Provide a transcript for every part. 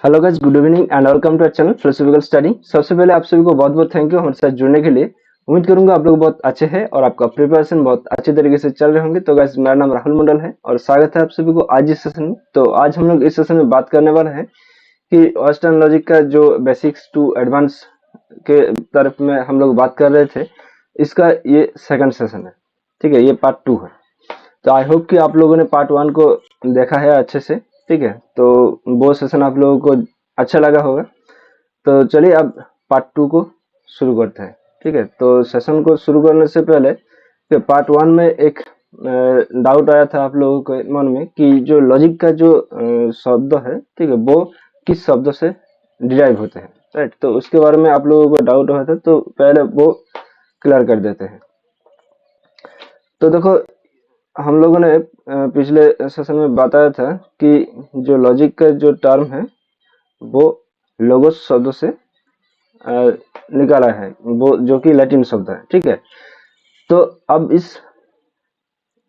Hello guys, good evening and welcome to our channel philosophical study. सबसे पहले आप सभी को बहुत बहुत थैंक यू हमारे साथ जुड़ने के लिए। उम्मीद करूंगा आप लोग बहुत अच्छे हैं और आपका प्रिपरेशन बहुत अच्छे तरीके से चल रहे होंगे। तो गाइस, मेरा नाम राहुल मंडल है और स्वागत है आप सभी को आज इस सेशन में। तो आज हम लोग इस सेशन में बात करने वाले हैं कि वेस्टर्न लॉजिक का जो बेसिक्स टू एडवांस के तरफ में हम लोग बात कर रहे थे, इसका ये सेकंड सेशन है। ठीक है, ये पार्ट 2 है। तो आई होप कि आप लोगों ने पार्ट 1 को देखा है अच्छे से। ठीक है, तो वो सेशन आप लोगों को अच्छा लगा होगा। तो चलिए अब पार्ट 2 को शुरू करते हैं। ठीक है, तो सेशन को शुरू करने से पहले कि पार्ट 1 में एक डाउट आया था आप लोगों के मन में कि जो लॉजिक का जो शब्द है, ठीक है, वो किस शब्द से डिराइव होते हैं, राइट। तो उसके बारे में आप लोगों को डाउट हुआ था, तो पहले वो क्लियर कर देते हैं। तो देखो, हम लोगों ने पिछले सेशन में बताया था कि जो लॉजिक का जो टर्म है वो लोगोस शब्द से निकाला है, वो जो कि लैटिन शब्द है। ठीक है, तो अब इस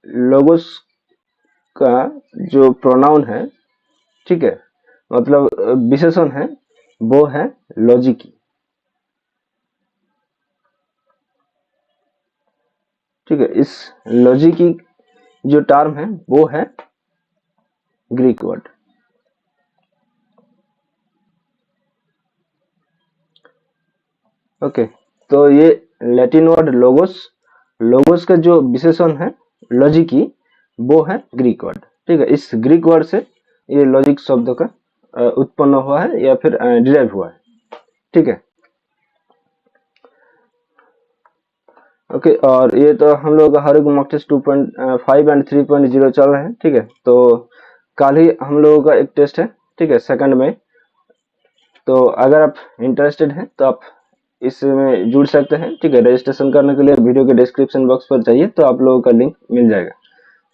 लोगोस का जो प्रोनाउन है, ठीक है, मतलब विशेषण है, वो है लॉजिकी। ठीक है, इस लॉजिकी जो टर्म है वो है ग्रीक वर्ड। ओके, तो ये लैटिन वर्ड लोगोस, लोगोस का जो विशेषण है लॉजिकी, वो है ग्रीक वर्ड। ठीक है, इस ग्रीक वर्ड से ये लॉजिक शब्द का उत्पन्न हुआ है या फिर डिराइव हुआ है। ठीक है, ओके, और ये तो हम लोग का हर एक मॉक टेस्ट 2.5 एंड 3.0 चल रहे हैं। ठीक है, तो कल ही हम लोगों का एक टेस्ट है, ठीक है, सेकंड में। तो अगर आप इंटरेस्टेड हैं तो आप इसमें जुड़ सकते हैं। ठीक है, रजिस्ट्रेशन करने के लिए वीडियो के डिस्क्रिप्शन बॉक्स पर जाइए तो आप लोगों का लिंक मिल जाएगा।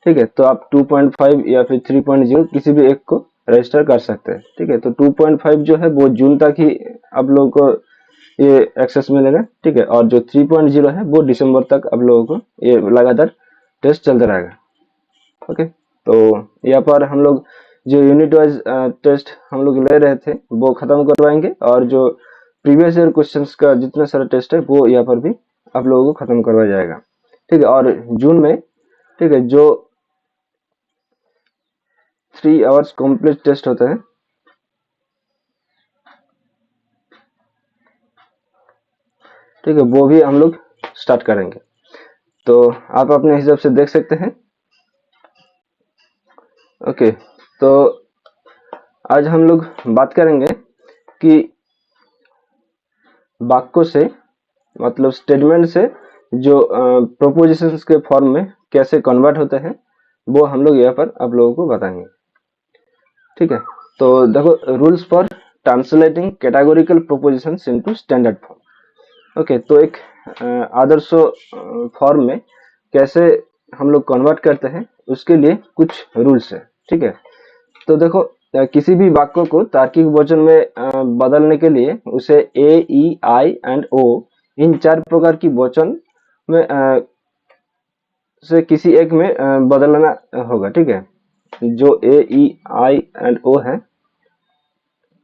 ठीक है, तो आप 2.5 या फिर 3.0 किसी भी एक को रजिस्टर कर सकते हैं। ठीक है, तो 2.5 जो है वो जून तक ही आप लोगों को ये एक्सेस मिलेगा। ठीक है, और जो 3.0 है वो दिसंबर तक आप लोगों को ये लगातार टेस्ट चलता रहेगा। ओके, तो यहाँ पर हम लोग जो यूनिट वाइज टेस्ट हम लोग ले रहे थे वो खत्म करवाएंगे, और जो प्रीवियस ईयर क्वेश्चंस का जितना सारा टेस्ट है वो यहाँ पर भी आप लोगों को खत्म करवाया जाएगा। ठीक है, और जून में, ठीक है, जो 3 आवर्स कंप्लीट टेस्ट होते हैं, ठीक है, वो भी हम लोग स्टार्ट करेंगे। तो आप अपने हिसाब से देख सकते हैं। ओके, तो आज हम लोग बात करेंगे कि वाक्यों से, मतलब स्टेटमेंट से जो प्रोपोजिशंस के फॉर्म में कैसे कन्वर्ट होते हैं, वो हम लोग यहाँ पर आप लोगों को बताएंगे। ठीक है, तो देखो, rules for translating categorical propositions into standard form. Okay, तो एक आदर्श फॉर्म में कैसे हम लोग कन्वर्ट करते हैं, उसके लिए कुछ रूल्स है। ठीक है, तो देखो, किसी भी वाक्य को तार्किक वचन में बदलने के लिए उसे ए, ई, आई एंड ओ, इन 4 प्रकार की वचन में से किसी एक में बदलना होगा। ठीक है, जो ए, ई, आई एंड ओ है,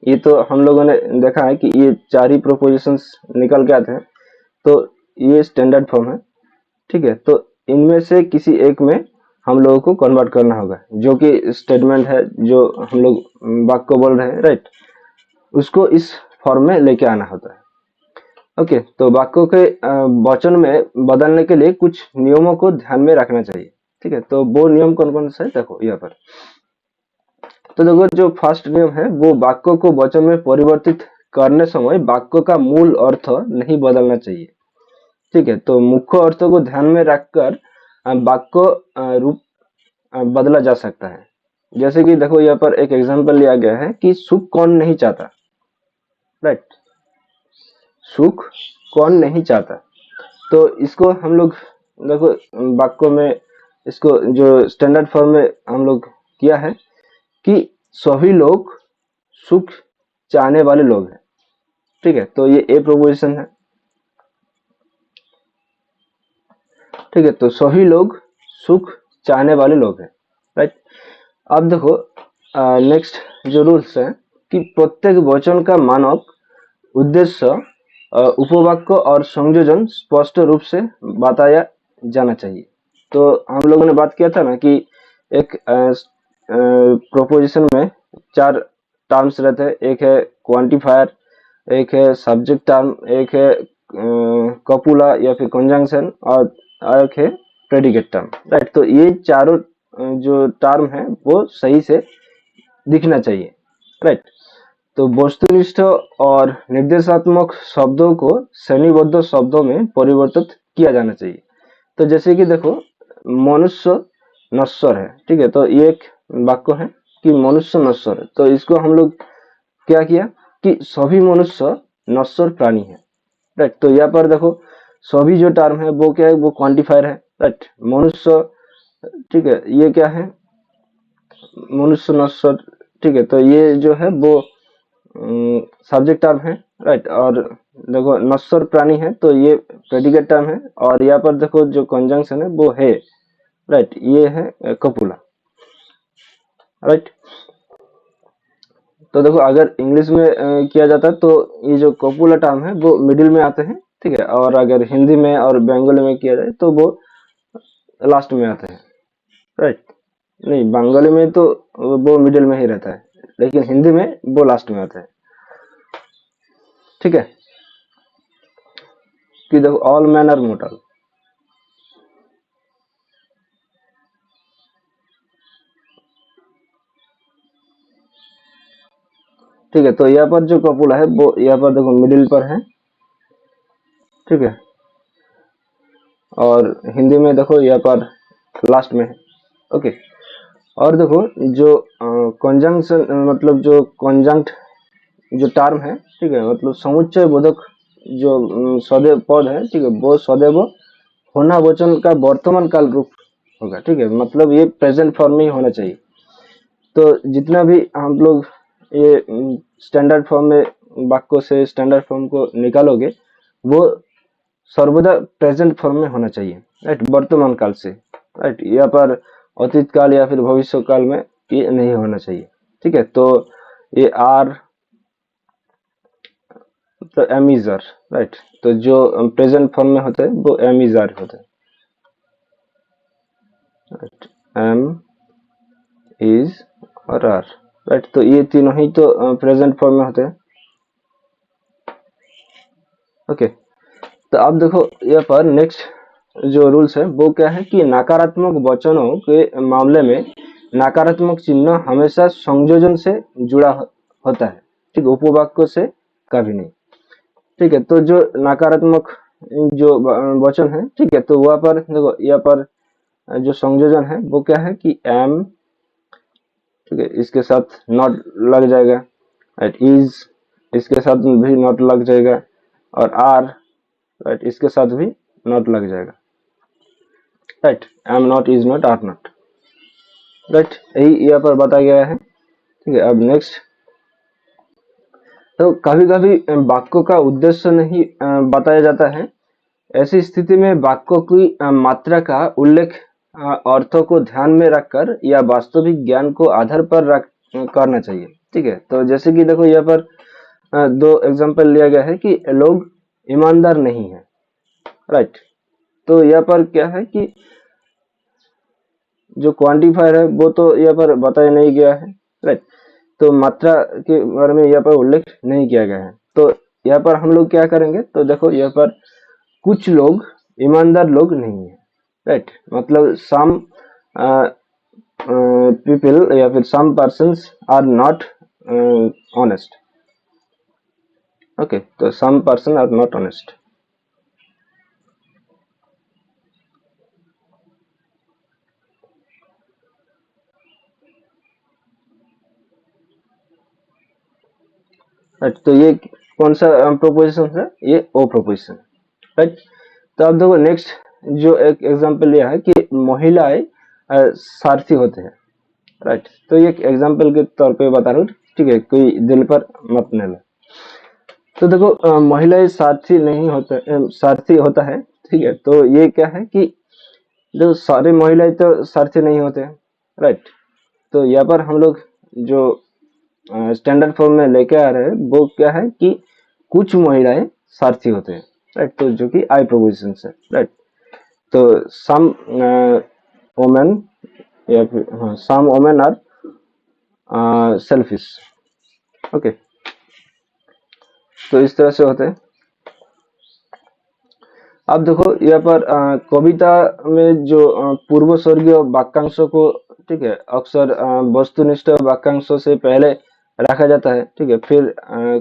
ये तो हम लोगों ने देखा है कि ये 4 ही प्रोपोजिशंस निकल के आते हैं, तो ये स्टैंडर्ड फॉर्म है। ठीक है, तो इनमें से किसी एक में हम लोगों को कन्वर्ट करना होगा, जो कि स्टेटमेंट है, जो हम लोग वाक्य को बोल रहे हैं, राइट, उसको इस फॉर्म में लेके आना होता है। ओके, तो वाक्यों के वचन में बदलने के लिए कुछ नियमों को ध्यान में रखना चाहिए। ठीक है, तो वो नियम कौन कौन से है, देखो यहाँ पर। तो देखो, जो फर्स्ट नियम है वो वाक्यों को वचन में परिवर्तित करने समय वाक्यों का मूल अर्थ नहीं बदलना चाहिए। ठीक है, तो मुख्य अर्थों को ध्यान में रखकर वाक्य रूप बदला जा सकता है। जैसे कि देखो, यहाँ पर एक एग्जांपल लिया गया है कि सुख कौन नहीं चाहता, राइट, सुख कौन नहीं चाहता। तो इसको हम लोग देखो वाक्यों में, इसको जो स्टैंडर्ड फॉर्म में हम लोग किया है कि सभी लोग सुख चाहने वाले लोग हैं। ठीक है, तो ये ए प्रोपोजिशन है। ठीक है, तो सभी लोग सुख चाहने वाले लोग हैं, राइट। अब देखो, नेक्स्ट जो रूल्स है, कि प्रत्येक वचन का मानक उद्देश्य, उपवाक्य और संयोजन स्पष्ट रूप से बताया जाना चाहिए। तो हम लोगों ने बात किया था ना कि एक प्रोपोजिशन में 4 टर्म्स रहते हैं, एक है क्वांटिफायर, एक है सब्जेक्ट टर्म, एक है कपुला या फिर कंजंक्शन, और एक है प्रेडिकेट टर्म, राइट। तो ये चारों जो टर्म है वो सही से दिखना चाहिए, राइट। तो वस्तुनिष्ठ और निर्देशात्मक शब्दों को श्रेणीबद्ध शब्दों में परिवर्तित किया जाना चाहिए। तो जैसे कि देखो, मनुष्य नश्वर है, ठीक है। तो ये एक वाक्य है कि मनुष्य नश्वर है, तो इसको हम लोग क्या किया कि सभी मनुष्य नश्वर प्राणी है, राइट। तो यहाँ पर देखो, सभी जो टर्म है वो क्या है, वो क्वांटिफायर है, राइट। मनुष्य, ठीक है, ये क्या है, मनुष्य नश्वर, ठीक है। तो ये जो है वो सब्जेक्ट टर्म है, राइट। और देखो नश्वर प्राणी है, तो ये प्रेडिकेट टर्म है। और यहाँ पर देखो जो कंजंक्शन है वो है, राइट, ये है कपुला, राइट। तो देखो अगर इंग्लिश में किया जाता है तो ये जो कपुला टर्म है वो मिडिल में आते हैं, ठीक है। और अगर हिंदी में और बंगाली में किया जाए तो वो लास्ट में आते हैं, राइट। नहीं, बंगाली में तो वो मिडिल में ही रहता है, लेकिन हिंदी में वो लास्ट में आता है, ठीक है। कि देखो ऑल मैन आर मोर्टल, ठीक है। तो यहाँ पर जो कपुला है वो यहाँ पर देखो मिडिल पर है, ठीक है। और हिंदी में देखो यहाँ पर लास्ट में है, ओके। और देखो जो कंजंक्शन, मतलब जो कंजंक्ट जो टर्म है, ठीक है, मतलब समुच्चय बोधक जो सदैव पद है, ठीक है, वो सदैव होना वचन का वर्तमान काल रूप होगा, ठीक है। मतलब ये प्रेजेंट फॉर्म में ही होना चाहिए। तो जितना भी हम लोग ये स्टैंडर्ड फॉर्म में वाक्यों से स्टैंडर्ड फॉर्म को निकालोगे, वो सर्वदा प्रेजेंट फॉर्म में होना चाहिए, राइट, वर्तमान काल से, राइट। यहाँ पर अतीत काल या फिर भविष्य काल में ये नहीं होना चाहिए, ठीक है। तो ये आर तो एम इज आर, राइट। तो जो प्रेजेंट फॉर्म में होते हैं वो एम इज आर होते हैं, राइट, एम इज और आर, राइट। तो ये तीनों ही तो प्रेजेंट फॉर्म में होते हैं, ओके। तो अब देखो यहाँ पर नेक्स्ट जो रूल्स है वो क्या है कि नकारात्मक वचनों के मामले में नकारात्मक चिन्ह हमेशा संयोजन से जुड़ा होता है, ठीक, उपवाक्य से कभी नहीं, ठीक है। तो जो नकारात्मक जो वचन है, ठीक है, तो वहां पर देखो यहाँ पर जो संयोजन है वो क्या है कि एम, ठीक है, इसके साथ नॉट लग जाएगा, राइट। इज, इसके साथ भी नॉट लग जाएगा, और आर, राइट, इसके साथ भी नॉट लग जाएगा, right. Am not, is not, are not, right, यही यहाँ पर बताया गया है, ठीक है। अब नेक्स्ट, तो कभी कभी वाक्यों का उद्देश्य नहीं बताया जाता है। ऐसी स्थिति में वाक्यों की मात्रा का उल्लेख अर्थों को ध्यान में रखकर या वास्तविक ज्ञान को आधार पर रख करना चाहिए, ठीक है। तो जैसे कि देखो यहाँ पर दो एग्जांपल लिया गया है कि लोग ईमानदार नहीं है, राइट। तो यहाँ पर क्या है कि जो क्वांटिफायर है वो तो यहाँ पर बताया नहीं गया है, राइट। तो मात्रा के बारे में यहाँ पर उल्लेख नहीं किया गया है। तो यहाँ पर हम लोग क्या करेंगे, तो देखो यहाँ पर कुछ लोग ईमानदार लोग नहीं है, राइट। मतलब सम पीपल या फिर some persons are not honest, okay. तो some person are not honest, right. तो ये कौन सा प्रोपोजिशन है, ये ओ प्रोपोजिशन, राइट। तो अब देखो नेक्स्ट जो एक एग्जांपल लिया है कि महिलाएं सारथी होते हैं, राइट। तो ये एक एग्जांपल के तौर पे बता रहा हूँ, ठीक है, कोई दिल पर मत लेना। तो देखो महिलाएं सारथी नहीं होता, सारथी होता है, ठीक है। तो ये क्या है कि जो सारे महिलाएं तो सारथी नहीं होते हैं, राइट। तो यहाँ पर हम लोग जो स्टैंडर्ड फॉर्म में लेके आ रहे हैं वो क्या है कि कुछ महिलाएं सारथी होते हैं, राइट। तो जो कि आई प्रोपोजिशन है, राइट। तो सम वोमेन या फिर हाँ सम वोमेन आर सेल्फिश, ओके। तो इस तरह से होते हैं। अब देखो यहाँ पर कविता में जो पूर्व स्वर्गीय वाक्यांशों को, ठीक है, अक्सर वस्तुनिष्ठ वाक्यांशों से पहले रखा जाता है, ठीक है। फिर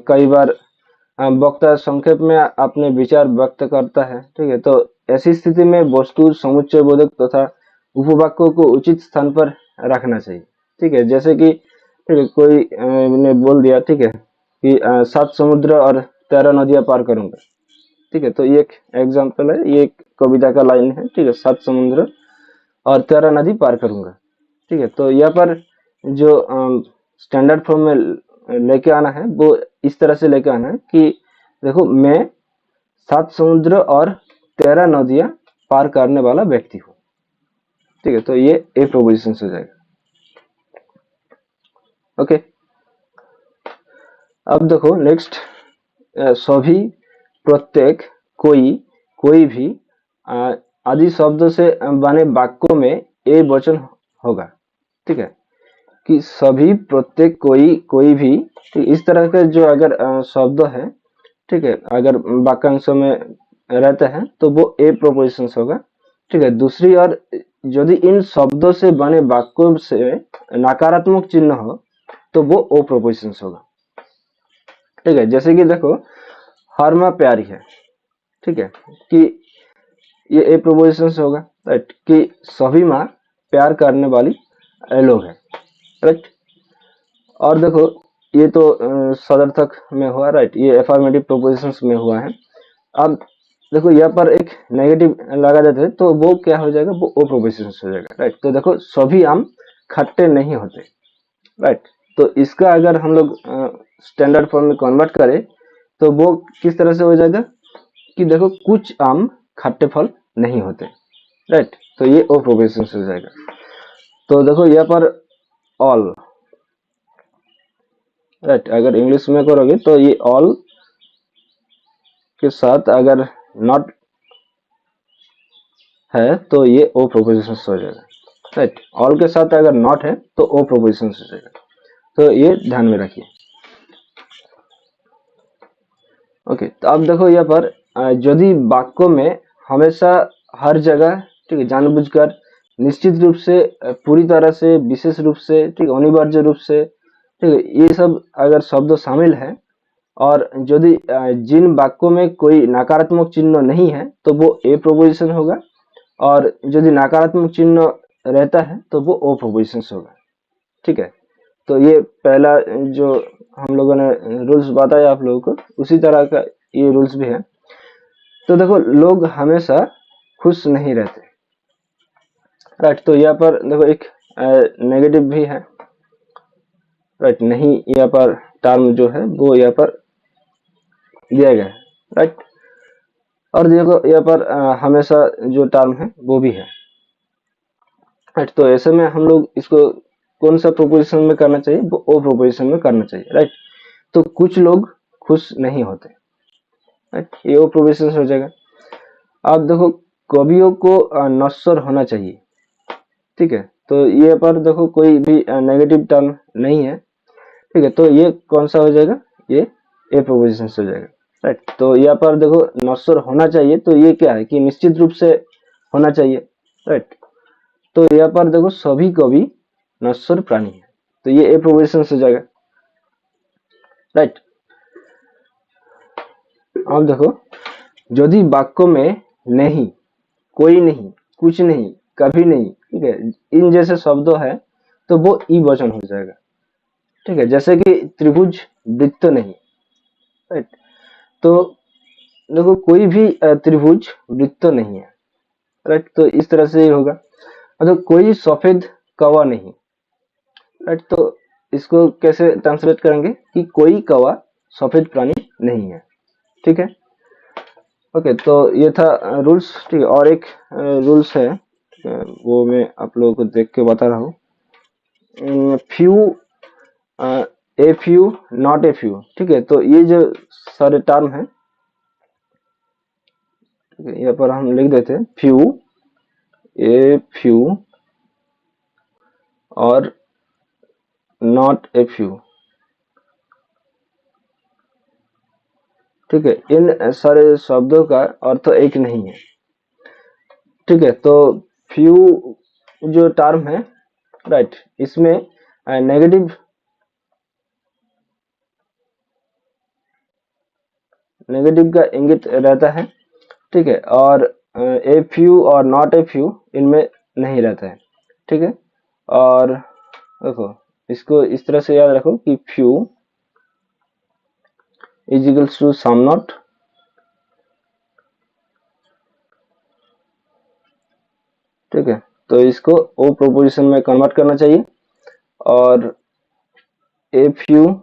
कई बार वक्ता संक्षेप में अपने विचार व्यक्त करता है, ठीक है। तो ऐसी स्थिति में वस्तु समुच्चय बोधक तथा उपवाक्यों को उचित स्थान पर रखना चाहिए, ठीक है। जैसे कि ठीक है कोई ने बोल दिया, ठीक है, कि 7 समुद्र और 13 नदियां पार करूंगा, ठीक है। तो ये एक एग्जाम्पल है, ये एक कविता का लाइन है, ठीक है, 7 समुद्र और 13 नदी पार करूंगा, ठीक है। तो यहाँ पर जो स्टैंडर्ड फॉर्म में लेके आना है वो इस तरह से लेके आना है कि देखो मैं 7 समुद्र और 13 नदियां पार करने वाला व्यक्ति हूँ, ठीक है। तो ये ए प्रोपोजिशन हो जाएगा, ओके। अब देखो नेक्स्ट, सभी, प्रत्येक, कोई, कोई भी आदि शब्दों से बने वाक्यों में ए वचन होगा, ठीक है। कि सभी, प्रत्येक, कोई, कोई भी, ठीक, इस तरह के जो अगर शब्द है, ठीक है, अगर वाक्यांशों में रहते हैं तो वो ए प्रोपोजिशन होगा, ठीक है। दूसरी ओर यदि इन शब्दों से बने वाक्यों से नकारात्मक चिन्ह हो तो वो ओ प्रोपोजिशन होगा, ठीक है। जैसे कि देखो हर माँ प्यारी है, ठीक है, कि ये ए प्रोपोजिशन होगा, राइट। कि सभी माँ प्यार करने वाली लोग हैं, राइट। और देखो ये तो सदर्थक में हुआ, राइट, ये एफर्मेटिव प्रोपोजिशंस में हुआ है। अब देखो यहाँ पर एक नेगेटिव लगा देते हैं तो वो क्या हो जाएगा, वो ओ प्रोपोजिशन हो जाएगा, राइट। तो देखो सभी आम खट्टे नहीं होते, राइट। तो इसका अगर हम लोग स्टैंडर्ड फॉर्म में कन्वर्ट करें तो वो किस तरह से हो जाएगा कि देखो कुछ आम खट्टे फल नहीं होते, राइट। तो ये ओ प्रोपोजिशन हो जाएगा। तो देखो यहाँ पर ऑल, राइट, अगर इंग्लिश में करोगे तो ये ऑल के साथ अगर नॉट है तो ये ओ प्रोपोजिशन हो जाएगा, राइट। ऑल के साथ अगर नॉट है तो ओ प्रोपोजिशन हो जाएगा, तो ये ध्यान में रखिए, ओके। तो अब देखो यहाँ पर यदि वाक्यों में हमेशा हर जगह, ठीक है, जानबूझकर, निश्चित रूप से, पूरी तरह से, विशेष रूप से, ठीक है, अनिवार्य रूप से, ठीक है, ये सब अगर शब्द शामिल है और यदि जिन वाक्यों में कोई नकारात्मक चिन्ह नहीं है तो वो ए प्रोपोजिशन होगा, और यदि नकारात्मक चिन्ह रहता है तो वो ओ प्रोपोजिशन होगा, ठीक है। तो ये पहला जो हम लोगों ने रूल्स बताया आप लोगों को, उसी तरह का ये रूल्स भी है। तो देखो लोग हमेशा खुश नहीं रहते, राइट। तो यहाँ पर देखो एक नेगेटिव भी है, राइट, नहीं, यहाँ पर टर्म जो है वो यहाँ पर दिया गया है, राइट। और देखो यहाँ पर हमेशा जो टर्म है वो भी है, राइट। तो ऐसे में हम लोग इसको कौन सा प्रोपोजिशन में करना चाहिए, वो ओ प्रोपोजिशन में करना चाहिए, राइट। तो कुछ लोग खुश नहीं होते, राइट, ये ओ प्रोपोजिशन हो जाएगा। अब देखो कवियों को नश्वर होना चाहिए, ठीक है। तो ये पर देखो कोई भी नेगेटिव टर्म नहीं है, ठीक है। तो ये कौन सा हो जाएगा, ये ए प्रोपोजिशन हो जाएगा, राइट। तो यहाँ पर देखो नश्वर होना चाहिए, तो ये क्या है कि निश्चित रूप से होना चाहिए, राइट। तो यहाँ पर देखो सभी कवि नश्वर प्राणी है, तो ये ए प्रोपोजिशन हो जाएगा, राइट। अब देखो यदि वाक्यों में नहीं, कोई नहीं, कुछ नहीं, कभी नहीं, ठीक है, इन जैसे शब्दों है तो वो ई वचन हो जाएगा, ठीक है। जैसे कि त्रिभुज, वृत्त नहीं, राइट। तो देखो कोई भी त्रिभुज वृत्त नहीं है, राइट। तो इस तरह से होगा। मतलब कोई सफेद कौवा नहीं, राइट। तो इसको कैसे ट्रांसलेट करेंगे कि कोई कौवा सफेद प्राणी नहीं है, ठीक है, ओके। तो ये था रूल्स, ठीक है। और एक रूल्स है, वो मैं आप लोगों को देख के बता रहा हूँ। Few a few, not a few, ठीक है। तो ये जो सारे टर्म है, ठीक है, यहाँ पर हम लिख देते हैं फ्यू, ए फ्यू और नॉट ए फ्यू, ठीक है। इन सारे शब्दों का अर्थ एक नहीं है, ठीक है। तो फ्यू जो टर्म है, राइट, इसमें नेगेटिव का इंगित रहता है, ठीक है। और ए फ्यू और नॉट ए फ्यू इनमें नहीं रहता है, ठीक है। और देखो, इसको इस तरह से याद रखो कि few is equals to some not, ठीक है। तो इसको ओ प्रोपोजिशन में कन्वर्ट करना चाहिए, और ए फ्यू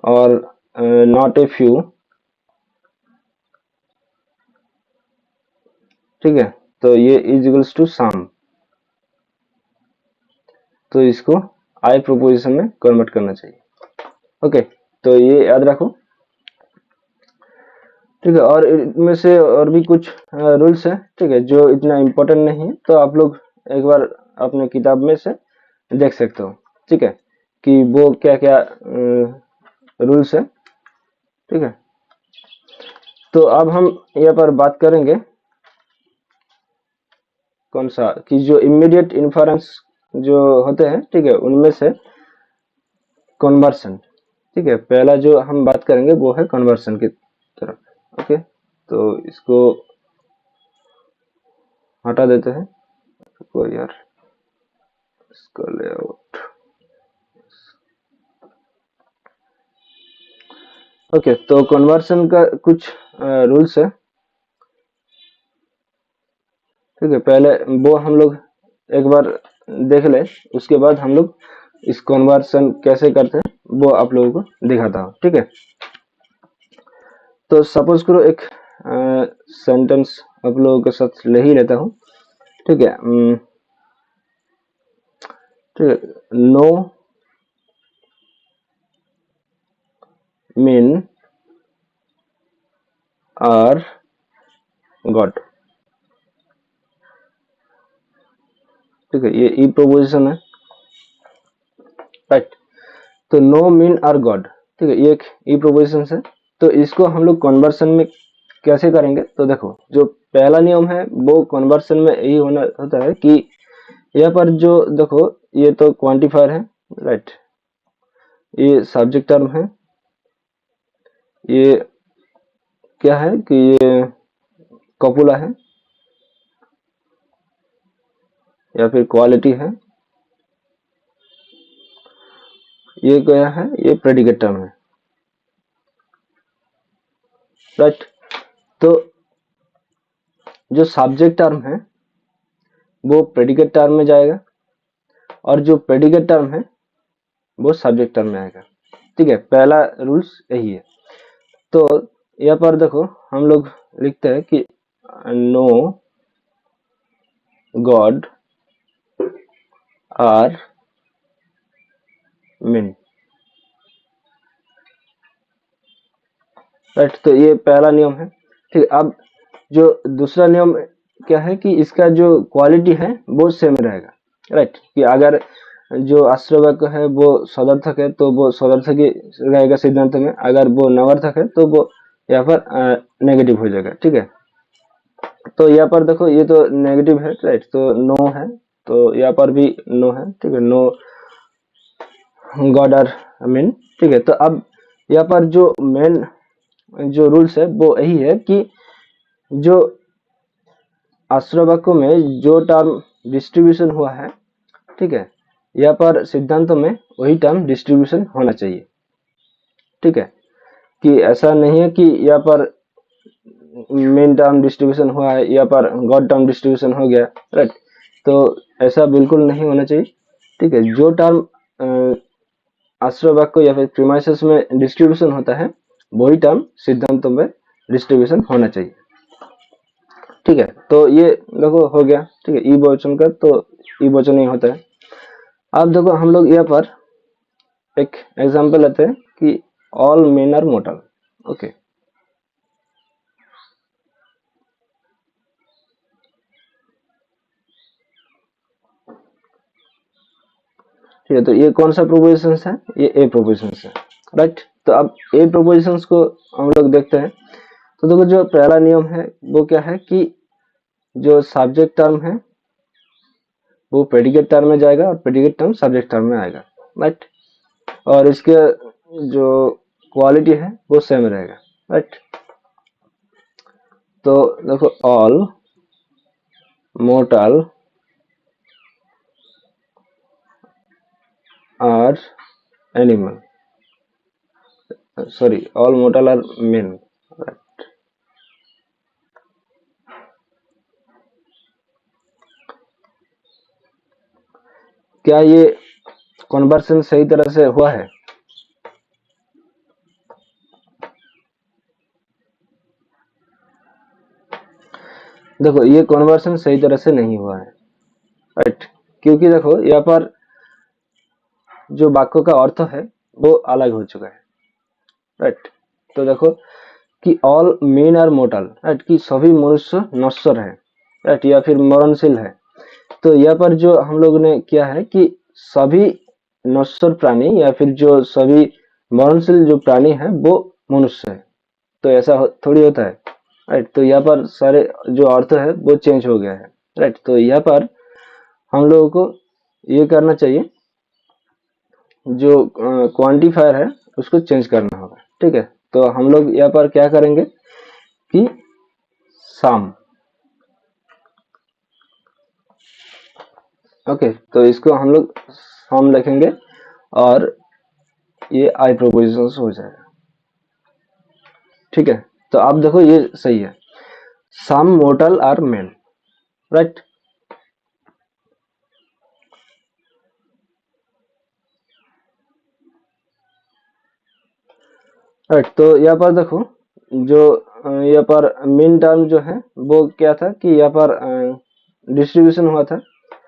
और नॉट ए फ्यू, ठीक है। तो ये इज इक्वल्स टू सम, तो इसको आई प्रोपोजिशन में कन्वर्ट करना चाहिए, ओके। तो ये याद रखो, ठीक है। और इनमें से और भी कुछ रूल्स है, ठीक है, जो इतना इम्पोर्टेंट नहीं है, तो आप लोग एक बार अपने किताब में से देख सकते हो, ठीक है, कि वो क्या क्या रूल्स है, ठीक है। तो अब हम यहाँ पर बात करेंगे कौन सा, कि जो इमीडिएट इन्फरेंस जो होते हैं, ठीक है, उनमें से कन्वर्सन, ठीक है। पहला जो हम बात करेंगे वो है कन्वर्सन की तरफ, ओके। तो इसको हटा देते हैं, तो यार इसका लेआउट, ओके। तो कन्वर्सन का कुछ रूल्स है, ठीक है। पहले वो हम लोग एक बार देख ले, उसके बाद हम लोग इस कन्वर्सन कैसे करते हैं वो आप लोगों को दिखाता हूँ, ठीक है। तो सपोज करो एक सेंटेंस आप लोगों के साथ ले ही लेता हूँ, ठीक है। ठीक है, नो मीन आर गॉड, ठीक है। ये ई प्रोपोजिशन है, राइट। तो नो मीन आर गॉड, ठीक है, ये एक ई प्रोपोजिशन है। तो इसको हम लोग कन्वर्सन में कैसे करेंगे, तो देखो, जो पहला नियम है वो कन्वर्सन में यही होना होता है कि यहाँ पर जो देखो, ये तो क्वांटिफायर है, राइट, ये सब्जेक्ट टर्म है, ये क्या है कि ये कॉपुला है या फिर क्वालिटी है, ये क्या है, ये प्रेडिकेट टर्म है, राइट। तो जो सब्जेक्ट टर्म है वो प्रेडिकेट टर्म में जाएगा, और जो प्रेडिकेट टर्म है वो सब्जेक्ट टर्म में आएगा, ठीक है। पहला रूल्स यही है। तो यहाँ पर देखो, हम लोग लिखते हैं कि no god are men, right. तो ये पहला नियम है, ठीक है। अब जो दूसरा नियम क्या है कि इसका जो क्वालिटी है वो सेम रहेगा, राइट, कि अगर जो आश्रय वाक्य है वो सदर्थक है तो वो सदर्थक ही रहेगा सिद्धांत में, अगर वो नवार्थक है तो वो यहाँ पर नेगेटिव हो जाएगा, ठीक है। तो यहाँ पर देखो, ये तो नेगेटिव है, राइट, तो नो है, तो यहाँ पर भी नो है, ठीक है, नो गॉड आर मीन, ठीक है। तो अब यहाँ पर जो मेन जो रूल्स है वो यही है कि जो आश्रय वाक्यों में जो टर्म डिस्ट्रीब्यूशन हुआ है, ठीक है, यहाँ पर सिद्धांतों में वही टर्म डिस्ट्रीब्यूशन होना चाहिए, ठीक है। कि ऐसा नहीं है कि यहाँ पर मेन टर्म डिस्ट्रीब्यूशन हुआ है, यहाँ पर गॉड टर्म डिस्ट्रीब्यूशन हो गया, राइट। तो ऐसा बिल्कुल नहीं होना चाहिए, ठीक है। जो टर्म आश्रय वाक्य या फिर प्रीमाइसेस में डिस्ट्रीब्यूशन होता है वही टर्म सिद्धांतों में डिस्ट्रीब्यूशन होना चाहिए, ठीक है। तो ये देखो हो गया, ठीक है, ई बहुवचन का तो ई बहुवचन ही होता है। अब देखो हम लोग यहाँ पर एक एग्जांपल लेते हैं कि all men are mortal. Okay, ठीक है, तो ये कौन सा प्रोपोजिशन है? ये ए प्रोपोजिशन है, राइट। तो अब ए प्रोपोजिशन को हम लोग देखते हैं। तो देखो जो पहला नियम है वो क्या है कि जो सब्जेक्ट टर्म है वो प्रेडिकेट टर्म में जाएगा और प्रेडिकेट टर्म सब्जेक्ट टर्म में आएगा, राइट। और इसके जो क्वालिटी है वो सेम रहेगा, राइट। तो देखो all mortal are animal, sorry, all mortal are men, right. क्या ये कन्वर्सन सही तरह से हुआ है? देखो ये कन्वर्सन सही तरह से नहीं हुआ है, राइट। क्योंकि देखो यहाँ पर जो वाक्यों का अर्थ है वो अलग हो चुका है, राइट। तो देखो कि all men are mortal, right, कि सभी मनुष्य नश्वर है, राइट, या फिर मरणशील है। तो यहाँ पर जो हम लोग ने किया है कि सभी नश्वर प्राणी या फिर जो सभी मरणशील जो प्राणी है वो मनुष्य है। तो ऐसा थोड़ी होता है, राइट। तो यहाँ पर सारे जो अर्थ है वो चेंज हो गया है, राइट। तो यहाँ पर हम लोगों को ये करना चाहिए, जो क्वांटिफायर है उसको चेंज करना होगा, ठीक है। तो हम लोग यहाँ पर क्या करेंगे कि सम, ओके, तो इसको हम लोग सम लिखेंगे और ये आई प्रोपोजिशन हो जाएगा, ठीक है। तो आप देखो ये सही है, some mortal are men, right. Right, तो यहाँ पर देखो जो यहाँ पर मेन टर्म जो है वो क्या था कि यहाँ पर डिस्ट्रीब्यूशन हुआ था,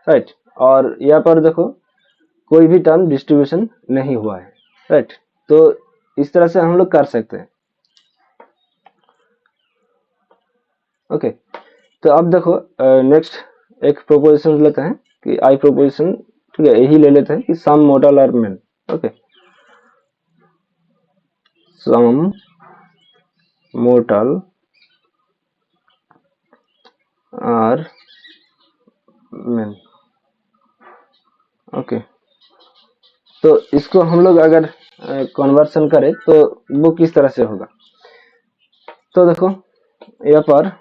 राइट। और यहाँ पर देखो कोई भी टर्म डिस्ट्रीब्यूशन नहीं हुआ है, राइट। तो इस तरह से हम लोग कर सकते हैं, ओके। तो अब देखो नेक्स्ट एक प्रोपोजिशन लेते हैं कि आई प्रोपोजिशन, ठीक है, यही ले लेते हैं कि some mortal are men, okay, some mortal are men, okay. तो इसको हम लोग अगर कन्वर्सन करें तो वो किस तरह से होगा? तो देखो यहाँ पर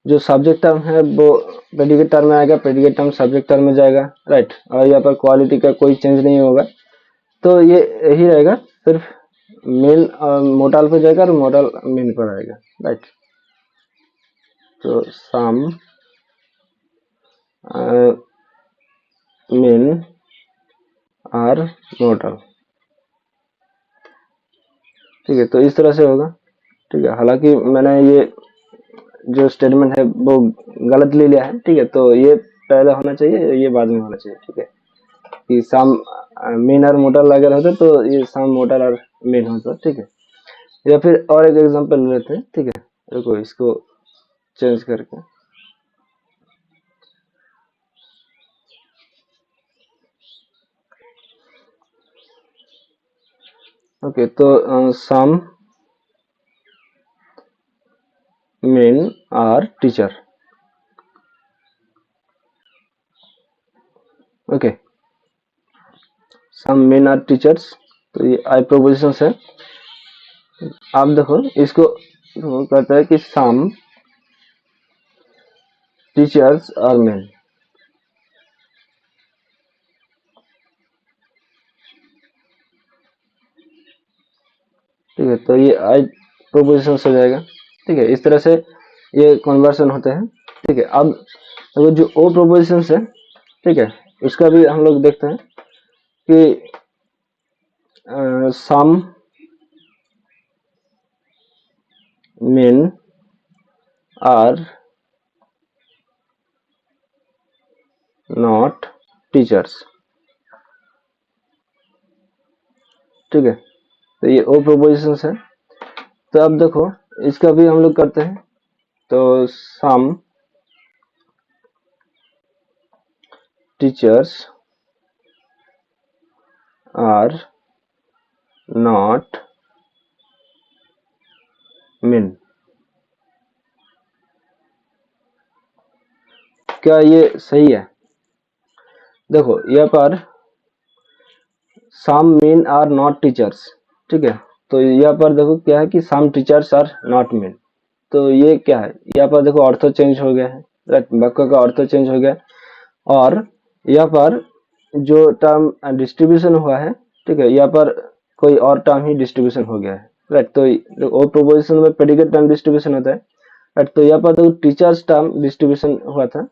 जो सब्जेक्ट टर्म है वो प्रेडिकेट टर्म में आएगा, प्रेडिकेट टर्म सब्जेक्ट टर्म में जाएगा, राइट। और यहाँ पर क्वालिटी का कोई चेंज नहीं होगा। तो ये यही रहेगा, सिर्फ मेन मोर्टल पे जाएगा और मोर्टल मेन पर आएगा, राइट। तो सम मेन आर मोर्टल, ठीक है। तो इस तरह से होगा, ठीक है। हालांकि मैंने ये जो स्टेटमेंट है वो गलत ले लिया है, ठीक है। तो ये पहले होना चाहिए, ये बाद में होना चाहिए, ठीक है। कि सम मेन और मोटर अगर होता तो ये सम मोटर और मेन होता, ठीक है। या फिर और एक एग्जांपल लेते हैं, ठीक है। देखो इसको चेंज करके, ओके। तो some men are teacher, okay, some men are teachers. तो ये आई प्रोपोजिशन है। आप देखो इसको कहता है कि सम टीचर्स आर मेन, ठीक है। तो ये आई प्रोपोजिशन हो जाएगा, ठीक है। इस तरह से ये कन्वर्सन होते हैं, ठीक है। अब अगर जो ओ प्रोपोजिशन है, ठीक है, उसका भी हम लोग देखते हैं कि some men are not teachers. ठीक है, तो ये ओ प्रोपोजिशंस है। तो अब देखो इसका भी हम लोग करते हैं। तो some teachers are not men. क्या ये सही है? देखो यहाँ पर some men are not teachers. ठीक है, तो यहाँ पर देखो क्या है कि some teachers are not men. तो ये क्या है, यहाँ पर देखो ऑर्थो चेंज हो गया है, राइट, वाक्य का ऑर्थो चेंज हो गया। और यहाँ पर जो टर्म डिस्ट्रीब्यूशन हुआ है, ठीक है, यहाँ पर कोई और टर्म ही डिस्ट्रीब्यूशन हो गया है, राइट। तो और प्रोपोजिशन में प्रेडिकेट टर्म डिस्ट्रीब्यूशन होता है, राइट। तो यहाँ पर देखो टीचर्स टर्म डिस्ट्रीब्यूशन हुआ था,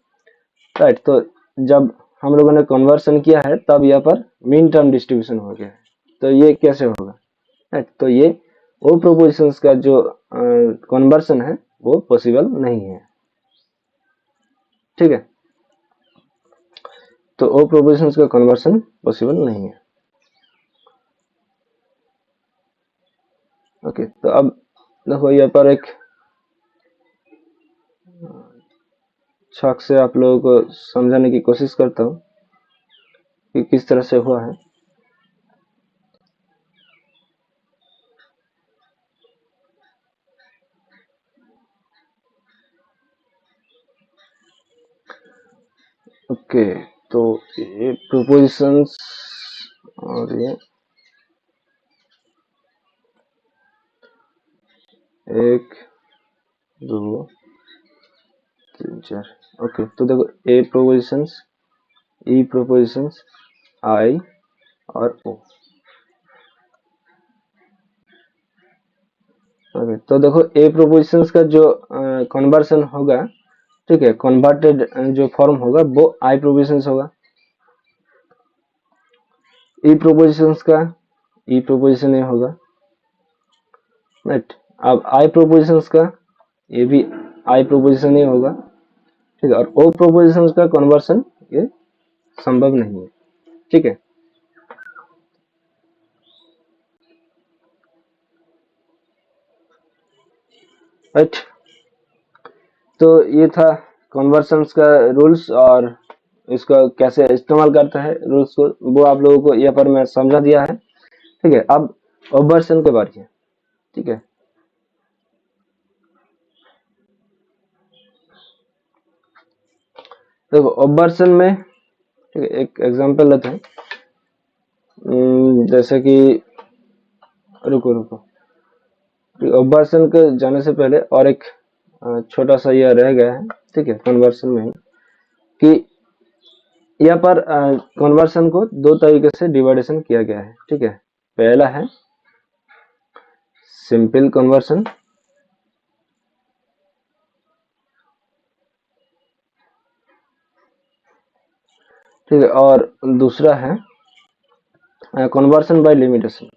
राइट। तो जब हम लोगों ने कन्वर्सन किया है तब यहाँ पर मीन टर्म डिस्ट्रीब्यूशन हो गया है। तो ये कैसे होगा, राइट। तो ये वो प्रोपोजिशंस का जो कन्वर्सन है वो पॉसिबल नहीं है। ठीक है, तो वो प्रोपोजिशंस का कन्वर्सन पॉसिबल नहीं है। ओके, तो अब देखो यहाँ पर एक छक से आप लोगों को समझाने की कोशिश करता हूँ कि किस तरह से हुआ है। ओके, तो ये प्रोपोजिशंस और ये 1 2 3 4। ओके, तो देखो ए प्रोपोजिशंस, ई प्रोपोजिशंस, आई और ओ। ओके, तो देखो ए प्रोपोजिशंस का जो कन्वर्सन होगा, ठीक है, कन्वर्टेड जो फॉर्म होगा वो आई प्रोपोजिशंस होगा। ई प्रोपोजिशंस का ई प्रोपोजिशन ये होगा, राइट। अब आई प्रोपोजिशंस का ये भी आई प्रोपोजिशन ही होगा, ठीक है। और ओ प्रोपोजिशंस का कन्वर्सन ये संभव नहीं है। ठीक है, राइट। तो ये था कन्वर्सन्स का रूल्स, और इसका कैसे इस्तेमाल करता है रूल्स को, वो आप लोगों को यहाँ पर मैं समझा दिया है। ठीक है, अब ऑब्वर्सन के बारे में। ठीक है, देखो ऑब्वर्सन में, ठीक है, एक एग्जांपल लेते हैं। जैसे कि रुको रुको, ऑब्वर्सन के जाने से पहले और एक छोटा सा यह रह गया है, ठीक है, कन्वर्सन में ही, कि यहाँ पर कन्वर्सन को दो तरीके से डिवाइडेशन किया गया है। ठीक है, पहला है सिंपल कन्वर्सन, ठीक है, और दूसरा है कन्वर्सन बाय लिमिटेशन।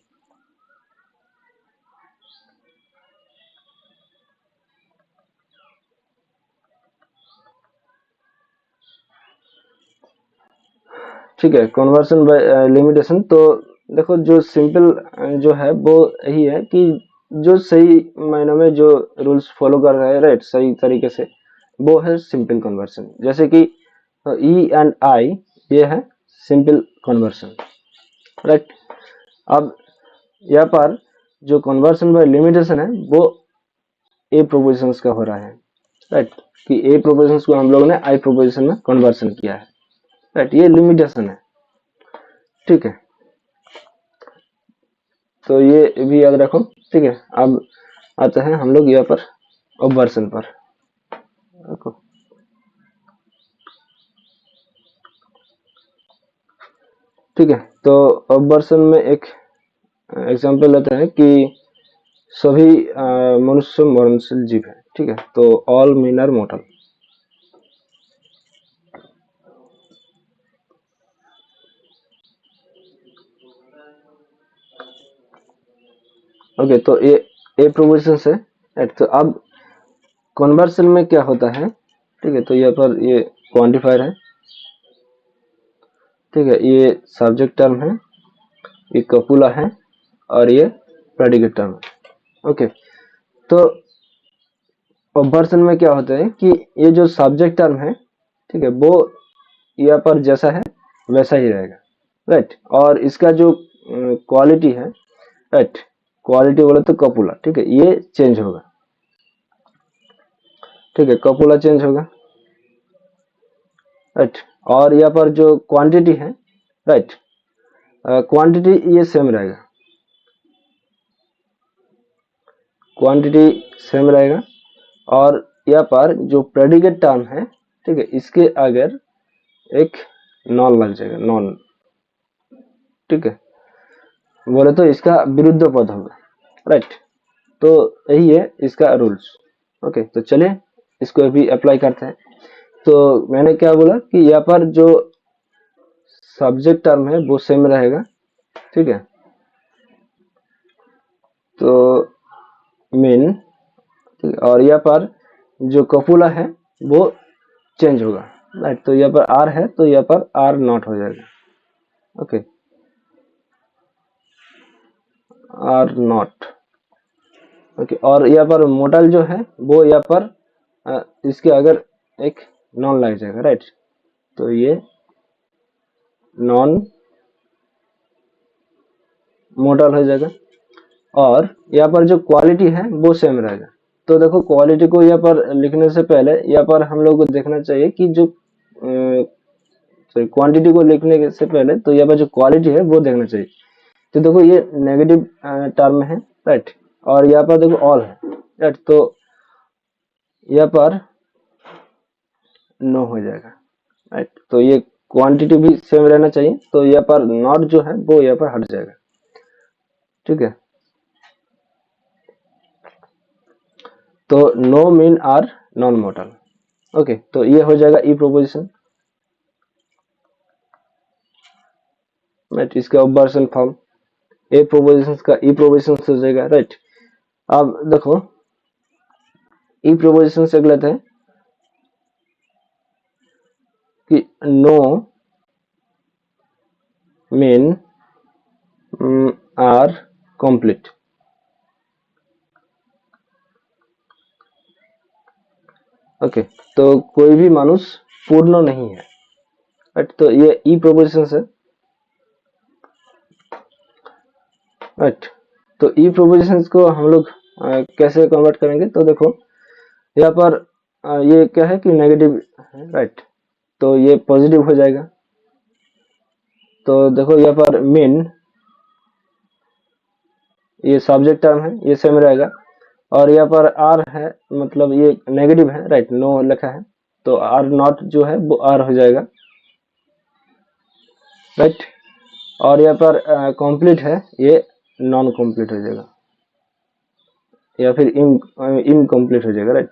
ठीक है, कन्वर्सन बाय लिमिटेशन। तो देखो जो सिंपल जो है वो यही है कि जो सही मायनों में जो रूल्स फॉलो कर रहा है, राइट, सही तरीके से, वो है सिंपल कन्वर्सन। जैसे कि ई एंड आई, ये है सिंपल कन्वर्सन, राइट। अब यहाँ पर जो कन्वर्सन बाय लिमिटेशन है वो ए प्रोपोजिशंस का हो रहा है, राइट, कि ए प्रोपोजिशंस को हम लोगों ने आई प्रोपोजिशन में कन्वर्सन किया है, राइट, ये लिमिटेशन है। ठीक है, तो ये भी याद रखो। ठीक है, अब आते हैं हम लोग यहाँ पर ऑब्वर्सन पर। देखो, ठीक है, तो ऑब्वर्सन में एक एग्जांपल लेते हैं कि सभी मनुष्य मरणशील जीव है। ठीक है, तो all men are mortal. Okay, तो ये ए प्रोपोजिशन है, राइट। तो अब कन्वर्सन में क्या होता है, ठीक है, तो यहाँ पर ये क्वांटिफायर है, ठीक है, ये सब्जेक्ट टर्म है, ये कपुला है और ये प्रेडिकेट टर्म है। ओके, तो ऑब्वर्सन में क्या होता है कि ये जो सब्जेक्ट टर्म है, ठीक है, वो यहाँ पर जैसा है वैसा ही रहेगा, राइट। और इसका जो क्वालिटी है, राइट, क्वालिटी बोले तो कपुला, ठीक है, ये चेंज होगा, ठीक है, कपुला चेंज होगा, राइट। और यहाँ पर जो क्वांटिटी है, राइट, क्वांटिटी ये सेम रहेगा, क्वांटिटी सेम रहेगा। और यहाँ पर जो प्रेडिकेट टर्म है, ठीक है, इसके अगर एक नॉन लग जाएगा, नॉन, ठीक है, बोले तो इसका विरुद्ध पद होगा, राइट। तो यही है इसका रूल्स। ओके, तो चलिए इसको अभी अप्लाई करते हैं। तो मैंने क्या बोला कि यहाँ पर जो सब्जेक्ट टर्म है वो सेम रहेगा, ठीक है, तो मीन, और यहाँ पर जो कपुला है वो चेंज होगा, राइट। तो यहाँ पर आर है तो यहाँ पर आर नॉट हो जाएगा, ओके, आर नॉट, ओके। और यहाँ पर मोडल जो है वो यहाँ पर इसके अगर एक नॉन लग जाएगा, राइट, तो ये नॉन मोडल हो जाएगा। और यहाँ पर जो क्वालिटी है वो सेम रहेगा। तो देखो, क्वालिटी को यहाँ पर लिखने से पहले यहाँ पर हम लोग को देखना चाहिए कि जो क्वांटिटी को लिखने से पहले तो यहाँ पर जो क्वालिटी है वो देखना चाहिए। तो देखो, ये नेगेटिव टर्म है, राइट, और यहाँ पर देखो ऑल है, राइट, तो यहाँ पर नो हो जाएगा, राइट। तो ये क्वांटिटी भी सेम रहना चाहिए, तो यहाँ पर नॉट जो है वो यहाँ पर हट जाएगा, ठीक है। तो no men are non mortal, okay. तो ये हो जाएगा ई प्रोपोजिशन, राइट, इसका ऑब्वर्सन फॉर्म ए प्रोपोजिशन का ई प्रोपोजिशन हो जाएगा, राइट। अब देखो, ई प्रोपोजिशन से लेते हैं कि no men are complete, okay. तो कोई भी मनुष्य पूर्ण नहीं है, राइट। तो ये ई प्रोपोजिशन है, राइट। तो ई प्रोपोजिशन को हम लोग कैसे कन्वर्ट करेंगे? तो देखो, यहाँ पर ये क्या है कि नेगेटिव है, राइट, तो ये पॉजिटिव हो जाएगा। तो देखो, यहाँ पर मीन, ये सब्जेक्ट टर्म है, ये सेम रहेगा। और यहाँ पर आर है, मतलब ये नेगेटिव है, राइट, नो लिखा है, तो आर नॉट जो है वो आर हो जाएगा, राइट। और यहाँ पर कंप्लीट है, ये नॉन कंप्लीट हो जाएगा, या फिर इनकम्प्लीट हो जाएगा, राइट,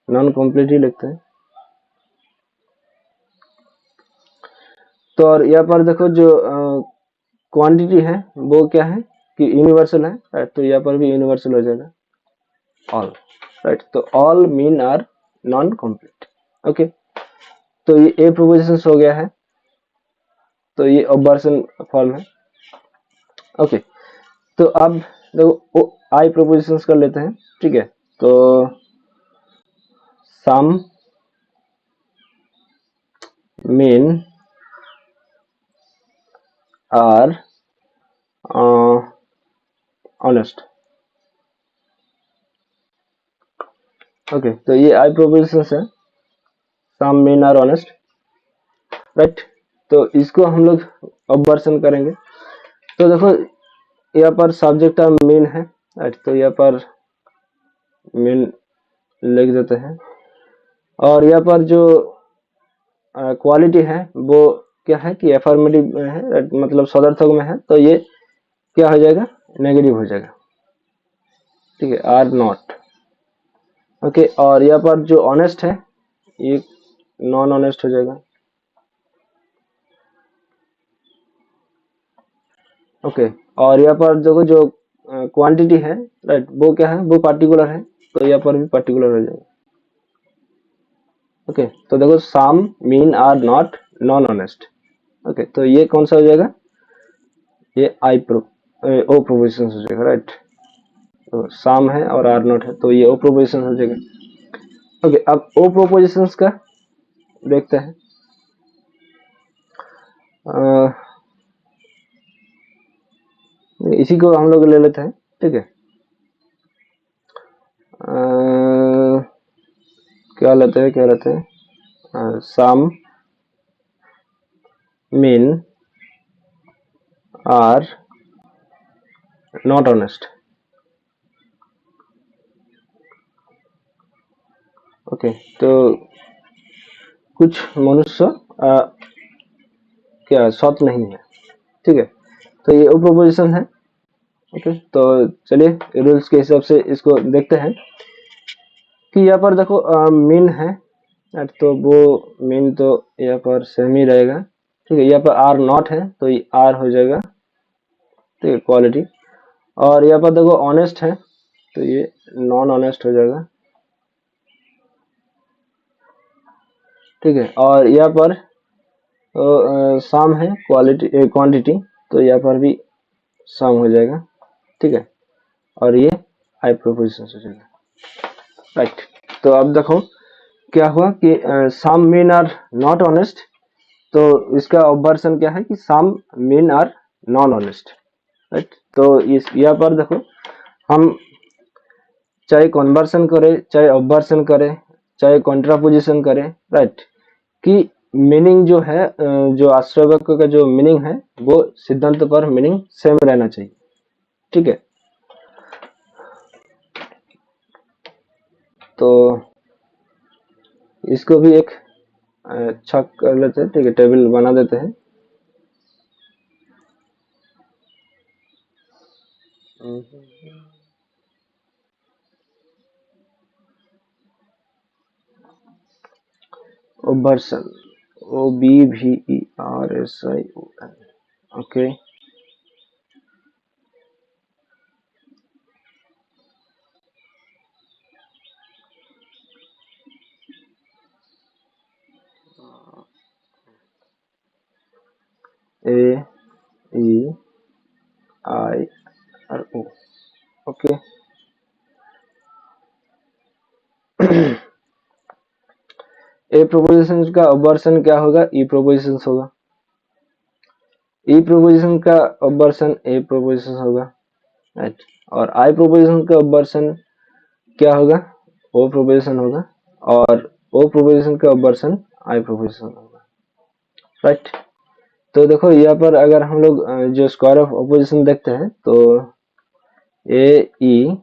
नॉन कंप्लीट ही लिखते हैं। तो और यहाँ पर देखो, जो क्वांटिटी है वो क्या है कि यूनिवर्सल है, राइट, तो यहाँ पर भी यूनिवर्सल हो जाएगा, ऑल, राइट। तो all men are non complete, okay. तो ये ए प्रोपोजिशन हो गया है, तो ये ऑब्वर्सन फॉर्म है, ओके। तो अब देखो, आई प्रोपोजिशन कर लेते हैं, ठीक है। तो सम मीन आर ऑनेस्ट, ओके। तो ये आई प्रोपोजिशन है, सम मीन आर ऑनेस्ट, राइट। तो इसको हम लोग ऑब्वर्सन करेंगे। तो देखो, यहाँ पर सब्जेक्ट टर्म मीन है, राइट, तो यहाँ पर मीन लिख देते हैं। और यहाँ पर जो क्वालिटी है वो क्या है कि एफर्मेटिव में है, right? मतलब सदर्थक में है, तो ये क्या हो जाएगा, नेगेटिव हो जाएगा, ठीक है, आर नॉट, ओके। और यहाँ पर जो ऑनेस्ट है ये नॉन ऑनेस्ट हो जाएगा, ओके। और यहाँ पर देखो, जो क्वांटिटी है, राइट, वो क्या है, वो पार्टिकुलर है, तो यहाँ पर भी पार्टिकुलर हो जाएगा, ओके। तो देखो, some men are not non honest, okay, तो ये कौन सा हो जाएगा, ये ओ प्रोपोजिशन हो जाएगा, राइट। तो साम है और आर नॉट है, तो ये ओ प्रोपोजिशन हो जाएगा। ओके, अब ओ प्रोपोजिशन का देखते हैं। इसी को हम लोग ले लेते हैं, ठीक है। क्या लेते हैं, some men are not honest. Okay, तो कुछ मनुष्य क्या सत नहीं है, ठीक है। तो ये ओ प्रोपोजिशन है। ओके, तो चलिए रूल्स के हिसाब से इसको देखते हैं कि यहाँ पर देखो मीन है, तो वो मीन तो यहाँ पर सेम ही रहेगा, ठीक है। यहाँ पर आर नॉट है तो ये आर हो जाएगा, ठीक है, क्वालिटी। और यहाँ पर देखो ऑनेस्ट है तो ये नॉन ऑनेस्ट हो जाएगा, ठीक है। और यहाँ पर साम है क्वालिटी क्वांटिटी, तो यहाँ पर भी साम हो जाएगा, ठीक है। और ये आई प्रोपोजिशन हो जाएगा, राइट। तो अब देखो क्या हुआ कि some men are not honest, तो इसका ऑब्वर्सन क्या है कि some men are non honest, right. तो इस यहाँ पर देखो हम चाहे कन्वर्सन करें, चाहे ऑब्वर्सन करें, चाहे कॉन्ट्रापोजिशन करें, राइट, कि मीनिंग जो है जो आश्रय वाक्य का जो मीनिंग है वो सिद्धांत पर मीनिंग सेम रहना चाहिए, ठीक है। तो इसको भी एक अच्छा कर लेते हैं, ठीक है, टेबल बना देते हैं। Obversion, OBVERSION, okay. AEIRO, okay. A proposition का ऑब्वर्सन क्या होगा, ई प्रोपोजिशन होगा। ई प्रोपोजिशन का ऑब्वर्सन ए प्रोपोजिशन होगा, राइट। और आई प्रोपोजिशन का ऑब्वर्सन क्या होगा, ओ प्रोपोजिशन होगा। और ओ प्रोपोजिशन का ऑब्वर्सन आई प्रोपोजिशन होगा, राइट। तो देखो यहाँ पर अगर हम लोग जो स्क्वायर ऑफ ऑपोजिशन देखते हैं तो ए ई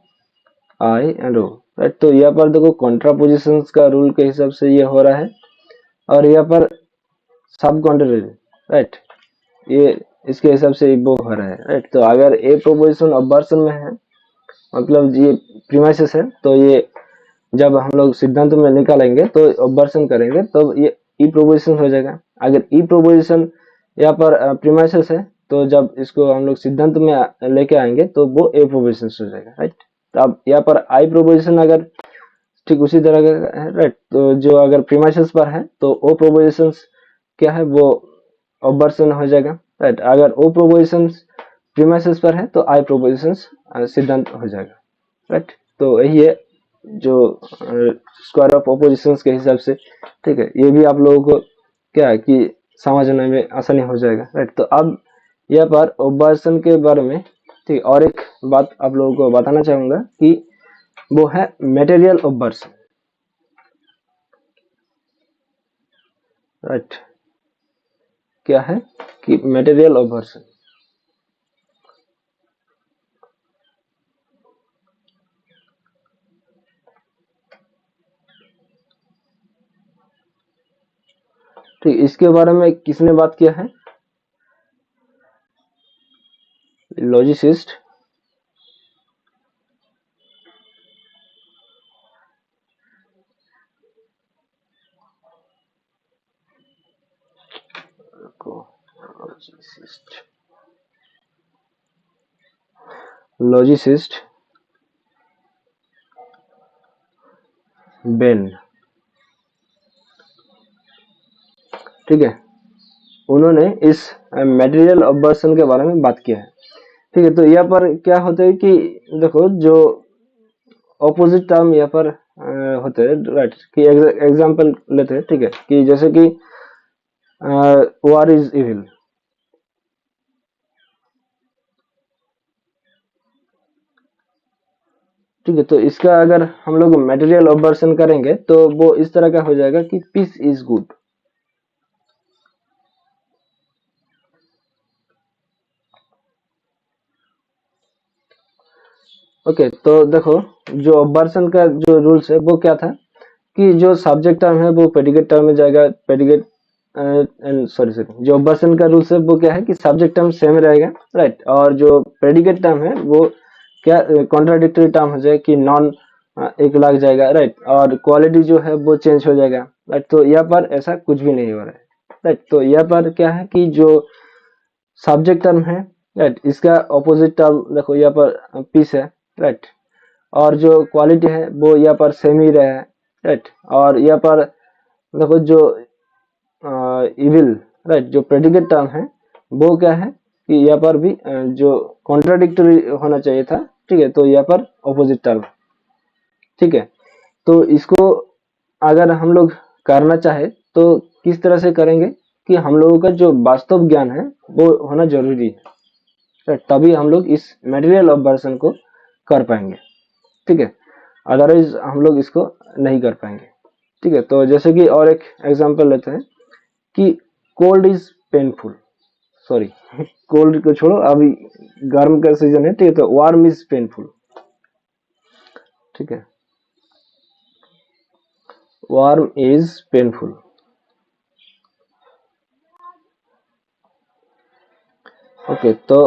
आई एंड ओ, राइट। तो यहाँ पर देखो कॉन्ट्रापोजिशन का रूल के हिसाब से ये हो रहा है, और यहाँ पर सब कॉन्ट्रेरी, राइट, ये इसके हिसाब से वो हो रहा है, राइट। तो अगर ए प्रोपोजिशन ऑब्वर्सन में है, मतलब ये प्रीमाइसेस है, तो ये जब हम लोग सिद्धांत में निकालेंगे तो ऑब्वर्सन करेंगे तो ये ई प्रोपोजिशन हो जाएगा। अगर ई प्रोपोजिशन यहाँ पर प्रीमाइसेस है, तो जब इसको हम लोग सिद्धांत में लेके आएंगे तो वो ए प्रोपोजिशन हो जाएगा, राइट। तो अब यहाँ पर आई प्रोपोजिशन अगर ठीक उसी तरह का है, राइट, तो जो अगर प्रीमाइसेस पर है तो ओ प्रोपोजिशन क्या है वो ऑब्वर्सन हो जाएगा, राइट। अगर ओ प्रोपोजिशन प्रीमाइसेस पर है तो आई प्रोपोजिशन सिद्धांत हो जाएगा, राइट। तो यही है जो स्क्वायर ऑफ ऑपोजिशंस के हिसाब से, ठीक है। ये भी आप लोगों को क्या है कि समझने में आसानी हो जाएगा, राइट। तो अब यहाँ पर ऑब्वर्सन के बारे में ठीक और एक बात आप लोगों को बताना चाहूंगा कि वो है मटेरियल ऑब्वर्सन, राइट। क्या है कि मटेरियल ऑब्वर्सन, ठीक। इसके बारे में किसने बात किया है, लॉजिसिस्ट, लॉजिसिस्ट बेन, ठीक है। उन्होंने इस मटेरियल ऑब्जर्वेशन के बारे में बात किया है। ठीक है, तो यहाँ पर क्या होता है कि देखो जो ऑपोजिट टर्म यहाँ पर होते हैं, राइट, कि एग्जांपल लेते हैं। ठीक है, कि जैसे कि वार इज इविल। ठीक है, तो इसका अगर हम लोग मटेरियल ऑब्जर्वेशन करेंगे तो वो इस तरह का हो जाएगा कि पीस इज गुड। ओके, तो देखो जो ऑब्जर्वेशन का जो रूल्स है वो क्या था कि जो सब्जेक्ट टर्म है वो प्रेडिकेट टर्म में जाएगा। प्रेडिकेट एंड सॉरी सॉरी जो ऑब्जर्वेशन का रूल्स है वो क्या है कि सब्जेक्ट टर्म सेम रहेगा, राइट, और जो प्रेडिकेट टर्म है वो क्या कॉन्ट्राडिक्टरी टर्म हो जाएगा कि नॉन एक लग जाएगा, राइट, और क्वालिटी जो है वो चेंज हो जाएगा, राइट। तो यहाँ पर ऐसा कुछ भी नहीं हो रहा है, राइट। तो यहाँ पर क्या है कि जो सब्जेक्ट टर्म है, राइट, इसका ऑपोजिट टर्म देखो यहाँ पर पीस है, राइट, और जो क्वालिटी है वो यहाँ पर सेम ही रहा है, राइट, और यहाँ पर देखो जो इविल, राइट, जो प्रेडिकेट टर्म है वो क्या है कि यहाँ पर भी जो कॉन्ट्राडिक्टरी होना चाहिए था। ठीक है, तो यहाँ पर ऑपोजिट टर्म। ठीक है, तो इसको अगर हम लोग करना चाहे तो किस तरह से करेंगे कि हम लोगों का जो वास्तव ज्ञान है वो होना जरूरी है, right? तभी हम लोग इस मटेरियल ऑब्जर्वेशन को कर पाएंगे। ठीक है, अदरवाइज हम लोग इसको नहीं कर पाएंगे। ठीक है, तो जैसे कि और एक एग्जांपल लेते हैं कि cold is painful, sorry cold को छोड़ो, अभी गर्म का सीजन है। ठीक है, तो वार्म इज पेनफुल। ठीक है, वार्म इज पेनफुल। ओके, तो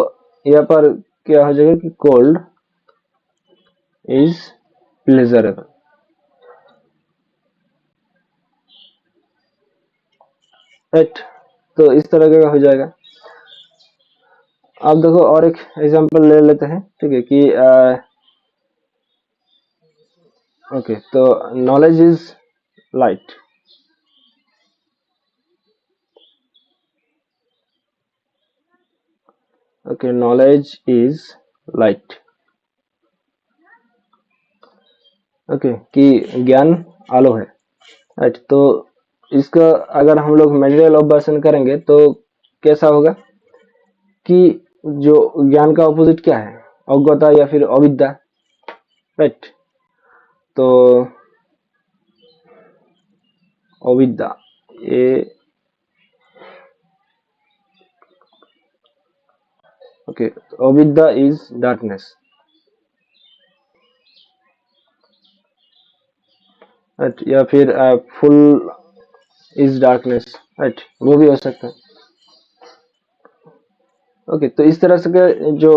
यहाँ पर क्या हो जाएगा कि कोल्ड इज प्लेजरेबल, राइट। तो इस तरह का हो जाएगा। अब देखो और एक एग्जांपल ले लेते हैं। ठीक है, कि ओके, तो knowledge is light. Okay, knowledge is light. Okay, कि ज्ञान आलो है, राइट। तो इसका अगर हम लोग मटेरियल ऑब्जर्वेशन करेंगे तो कैसा होगा कि जो ज्ञान का ऑपोजिट क्या है, अज्ञता या फिर अविद्या, राइट। तो अविद्या, ये ओके, अविद्या इज डार्कनेस, राइट, या फिर फुल इज डार्कनेस, राइट, वो भी हो सकता है। ओके, तो इस तरह से जो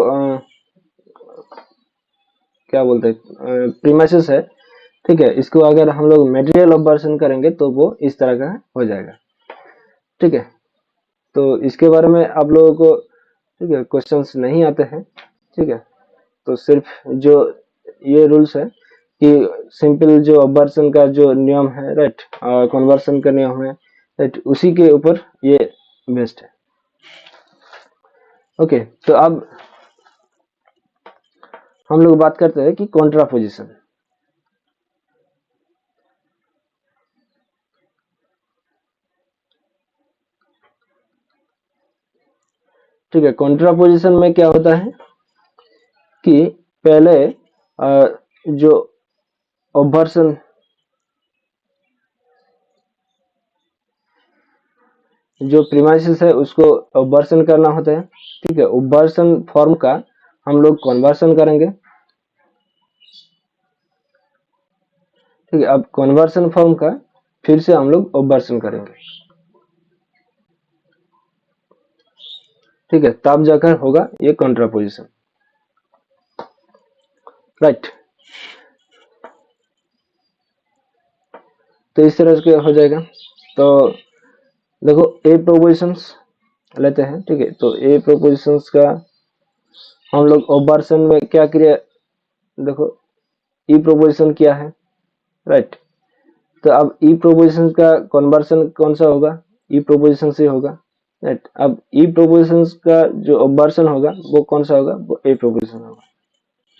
क्या बोलते हैं प्रीमाइसेस है, ठीक है, इसको अगर हम लोग मटेरियल ऑब्जर्वेशन करेंगे तो वो इस तरह का हो जाएगा। ठीक है, तो इसके बारे में आप लोगों को ठीक है क्वेश्चंस नहीं आते हैं। ठीक है, तो सिर्फ जो ये रूल्स है कि सिंपल जो ऑब्जर्वेशन का जो नियम है, राइट, और कन्वर्शन का नियम है, राइट, उसी के ऊपर ये बेस्ड है। ओके, तो अब हम लोग बात करते हैं कि कॉन्ट्रापोजिशन। ठीक है, कॉन्ट्रापोजिशन में क्या होता है कि पहले जो ऑब्जर्वेशन जो प्रीमाइसेस है उसको ऑब्जर्वेशन करना होता है। ठीक है, ऑब्जर्वेशन फॉर्म का हम लोग कन्वर्शन करेंगे। ठीक है, अब कन्वर्शन फॉर्म का फिर से हम लोग ऑब्जर्वेशन करेंगे। ठीक है, तब जाकर होगा ये कॉन्ट्रापोजिशन, राइट। तो इस तरह से हो जाएगा। तो देखो ए प्रोपोजिशंस लेते हैं। ठीक है, तो ए प्रोपोजिशंस का हम लोग ऑब्जर्वेशन में क्या क्रिया, देखो ई प्रोपोजिशन क्या है, राइट। तो अब ई प्रोपोजिशन का कन्वर्शन कौन सा होगा, ई प्रोपोजिशन से होगा, राइट। अब ई प्रोपोजिशंस का जो वर्सन होगा वो कौन सा होगा, वो ए प्रोपोजिशन होगा,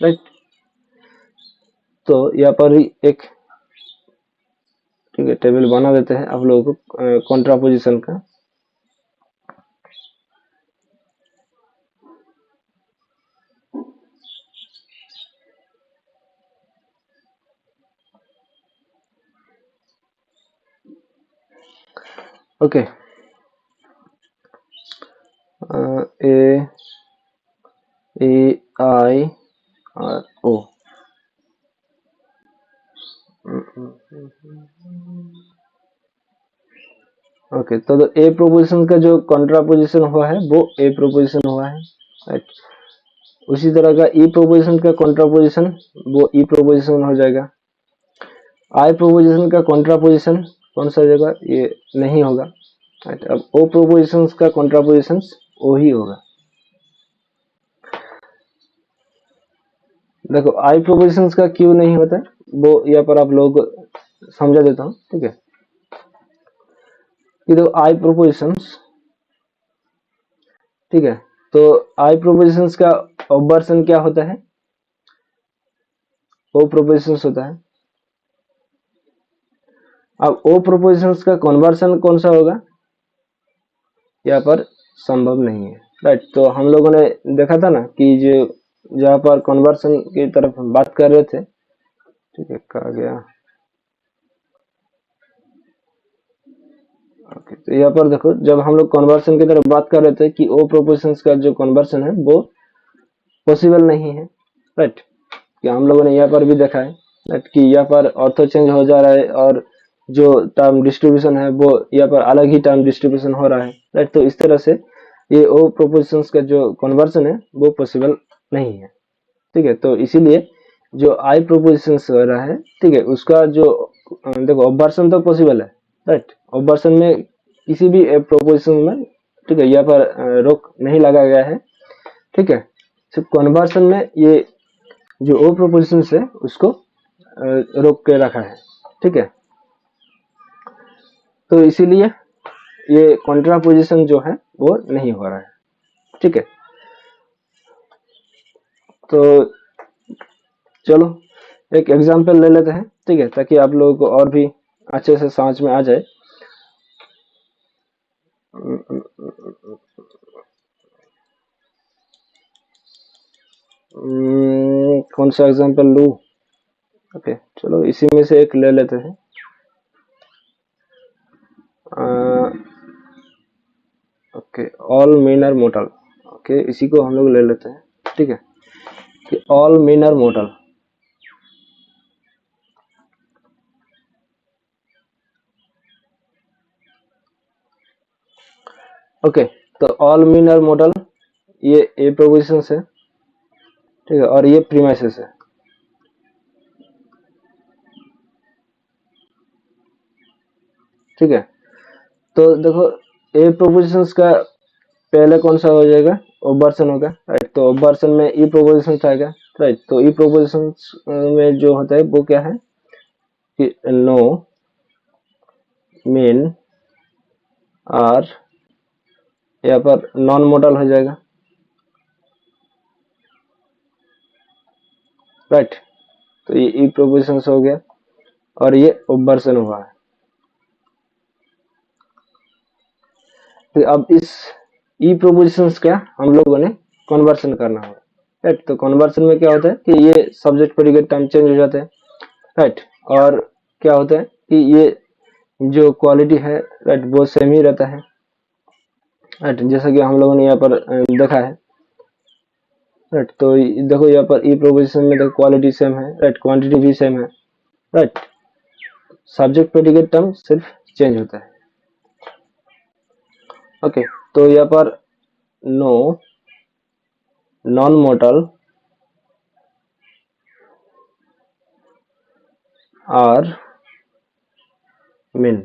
राइट। तो यहाँ पर ही एक, ठीक है, टेबल बना देते हैं आप लोगों को कॉन्ट्रापोजिशन का। ओके, ए आई और ओ। ओके, तो ए प्रोपोजिशन का जो कॉन्ट्रापोजिशन हुआ है वो ए प्रोपोजिशन हुआ है, राइट। उसी तरह का ई प्रोपोजिशन का कॉन्ट्रापोजिशन वो ई प्रोपोजिशन हो जाएगा। आई प्रोपोजिशन का कॉन्ट्रापोजिशन कौन सा हो जाएगा, ये नहीं होगा, राइट। अब ओ प्रोपोजिशन का कॉन्ट्रापोजिशन ओ ही होगा। देखो आई प्रोपोजिशन का क्यों नहीं होता है वो यहाँ पर आप लोग समझा देता हूँ, ठीक है। कि देखो आई प्रोपोजिशंस, ठीक है, तो आई प्रोपोजिशंस का ऑब्वर्सन क्या होता है, ओ प्रोपोजिशंस होता है। अब ओ प्रोपोजिशंस का कन्वर्सन कौन सा होगा, यहाँ पर संभव नहीं है, राइट। तो हम लोगों ने देखा था ना कि जो जहाँ पर कन्वर्सन की तरफ हम बात कर रहे थे, ठीक है, कहा गया। ओके, तो यहाँ पर देखो जब हम लोग कन्वर्सन की तरफ बात कर रहे थे कि ओ प्रोपोजिशंस का जो कन्वर्सन है वो पॉसिबल नहीं है, राइट। कि हम लोगों ने यहाँ पर भी देखा है, राइट, कि यहाँ पर ऑर्थो चेंज हो जा रहा है और जो टर्म डिस्ट्रीब्यूशन है वो यहाँ पर अलग ही टर्म डिस्ट्रीब्यूशन हो रहा है, राइट। तो इस तरह से ये ओ प्रोपोजिशंस का जो कन्वर्सन है वो पॉसिबल नहीं है, ठीक है। तो इसीलिए जो आई प्रोपोजिशंस हो रहा है, ठीक है, उसका जो देखो ऑब्वर्सन तो पॉसिबल है, राइट। ऑब्वर्सन में किसी भी प्रोपोजिशन में, ठीक है, यहाँ पर रोक नहीं लगाया गया है, ठीक है। सिर्फ कन्वर्सन में ये जो ओ प्रोपोजिशन है उसको रोक के रखा है, ठीक है। तो इसीलिए ये कॉन्ट्रापोजिशन जो है वो नहीं हो रहा है, ठीक है। तो चलो एक एग्जांपल ले लेते हैं, ठीक है, ताकि आप लोगों को और भी अच्छे से समझ में आ जाए। कौन सा एग्जांपल लूं, ओके, चलो इसी में से एक ले लेते हैं। Okay, all men are mortal, okay, इसी को हम लोग ले लेते हैं, ठीक है, कि all men are mortal. Okay, तो ऑल मेन आर मोर्टल ये ए प्रोपोजिशन है, ठीक है, और ये प्रीमाइसेस है, ठीक है। तो देखो ए प्रोपोजिशंस का पहले कौन सा हो जाएगा, ऑब्वर्सन होगा, राइट। तो ऑब्वर्सन में ई प्रोपोजिशन आएगा, राइट। तो ई प्रोपोजिशन में जो होता है वो क्या है कि नो मेन आर, यहाँ पर नॉन मॉडल हो जाएगा, राइट। तो ये ई प्रोपोजिशन हो गया और ये ऑब्वर्सन हुआ है। तो अब इस ई प्रोपोजिशंस का हम लोगों ने कन्वर्सन करना होगा, राइट। तो कन्वर्सन में क्या होता है कि ये सब्जेक्ट प्रेडिकेट टर्म चेंज हो जाते हैं, राइट। और क्या होता है कि ये जो क्वालिटी है, राइट, वो सेम ही रहता है, राइट, जैसा कि हम लोगों ने यहाँ पर देखा है, राइट। तो देखो यहाँ पर ई प्रोपोजिशन में देखो क्वालिटी सेम है, राइट, क्वांटिटी भी सेम है, राइट। सब्जेक्ट प्रेडिकेट टर्म सिर्फ चेंज होता है, ओके। तो यहाँ पर no non mortal are men,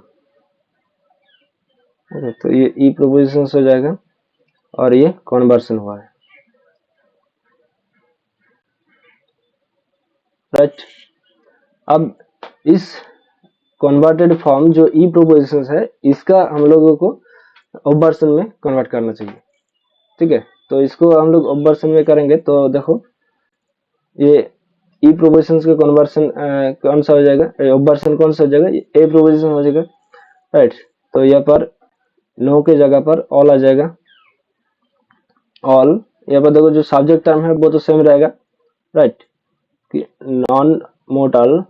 okay. तो ये ई प्रोपोजिशन हो जाएगा और ये कन्वर्सन हुआ है, राइट। अब इस कन्वर्टेड फॉर्म जो ई प्रोपोजिशन है इसका हम लोगों को ऑब्वर्सन में कन्वर्ट करना चाहिए। ठीक है, तो इसको हम लोग ऑब्वर्सन में करेंगे तो देखो ये ई प्रोपोजिशंस का कन्वर्सन कौन सा हो जाएगा, ऑब्वर्सन कौन सा हो जाएगा, ए प्रोपोजिशन हो जाएगा, राइट। तो यहाँ पर नो के जगह पर ऑल आ जाएगा, ऑल। यहाँ पर देखो जो सब्जेक्ट टर्म है वो तो सेम रहेगा, राइट, कि नॉन मोर्टल।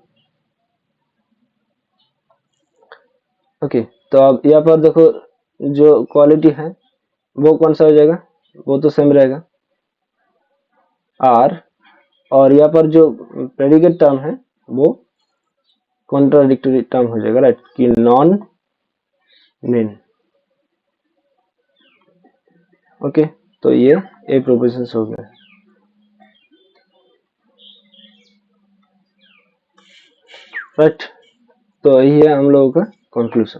ओके, तो अब यहाँ पर देखो जो क्वालिटी है वो कौन सा हो जाएगा, वो तो सेम रहेगा, आर। और यहाँ पर जो प्रेडिकेट टर्म है वो कॉन्ट्राडिक्टरी टर्म हो जाएगा, राइट, कि नॉन मेन। ओके, तो ये ए प्रोपोजिशन हो गया, राइट। तो यही है हम लोगों का कंक्लूजन,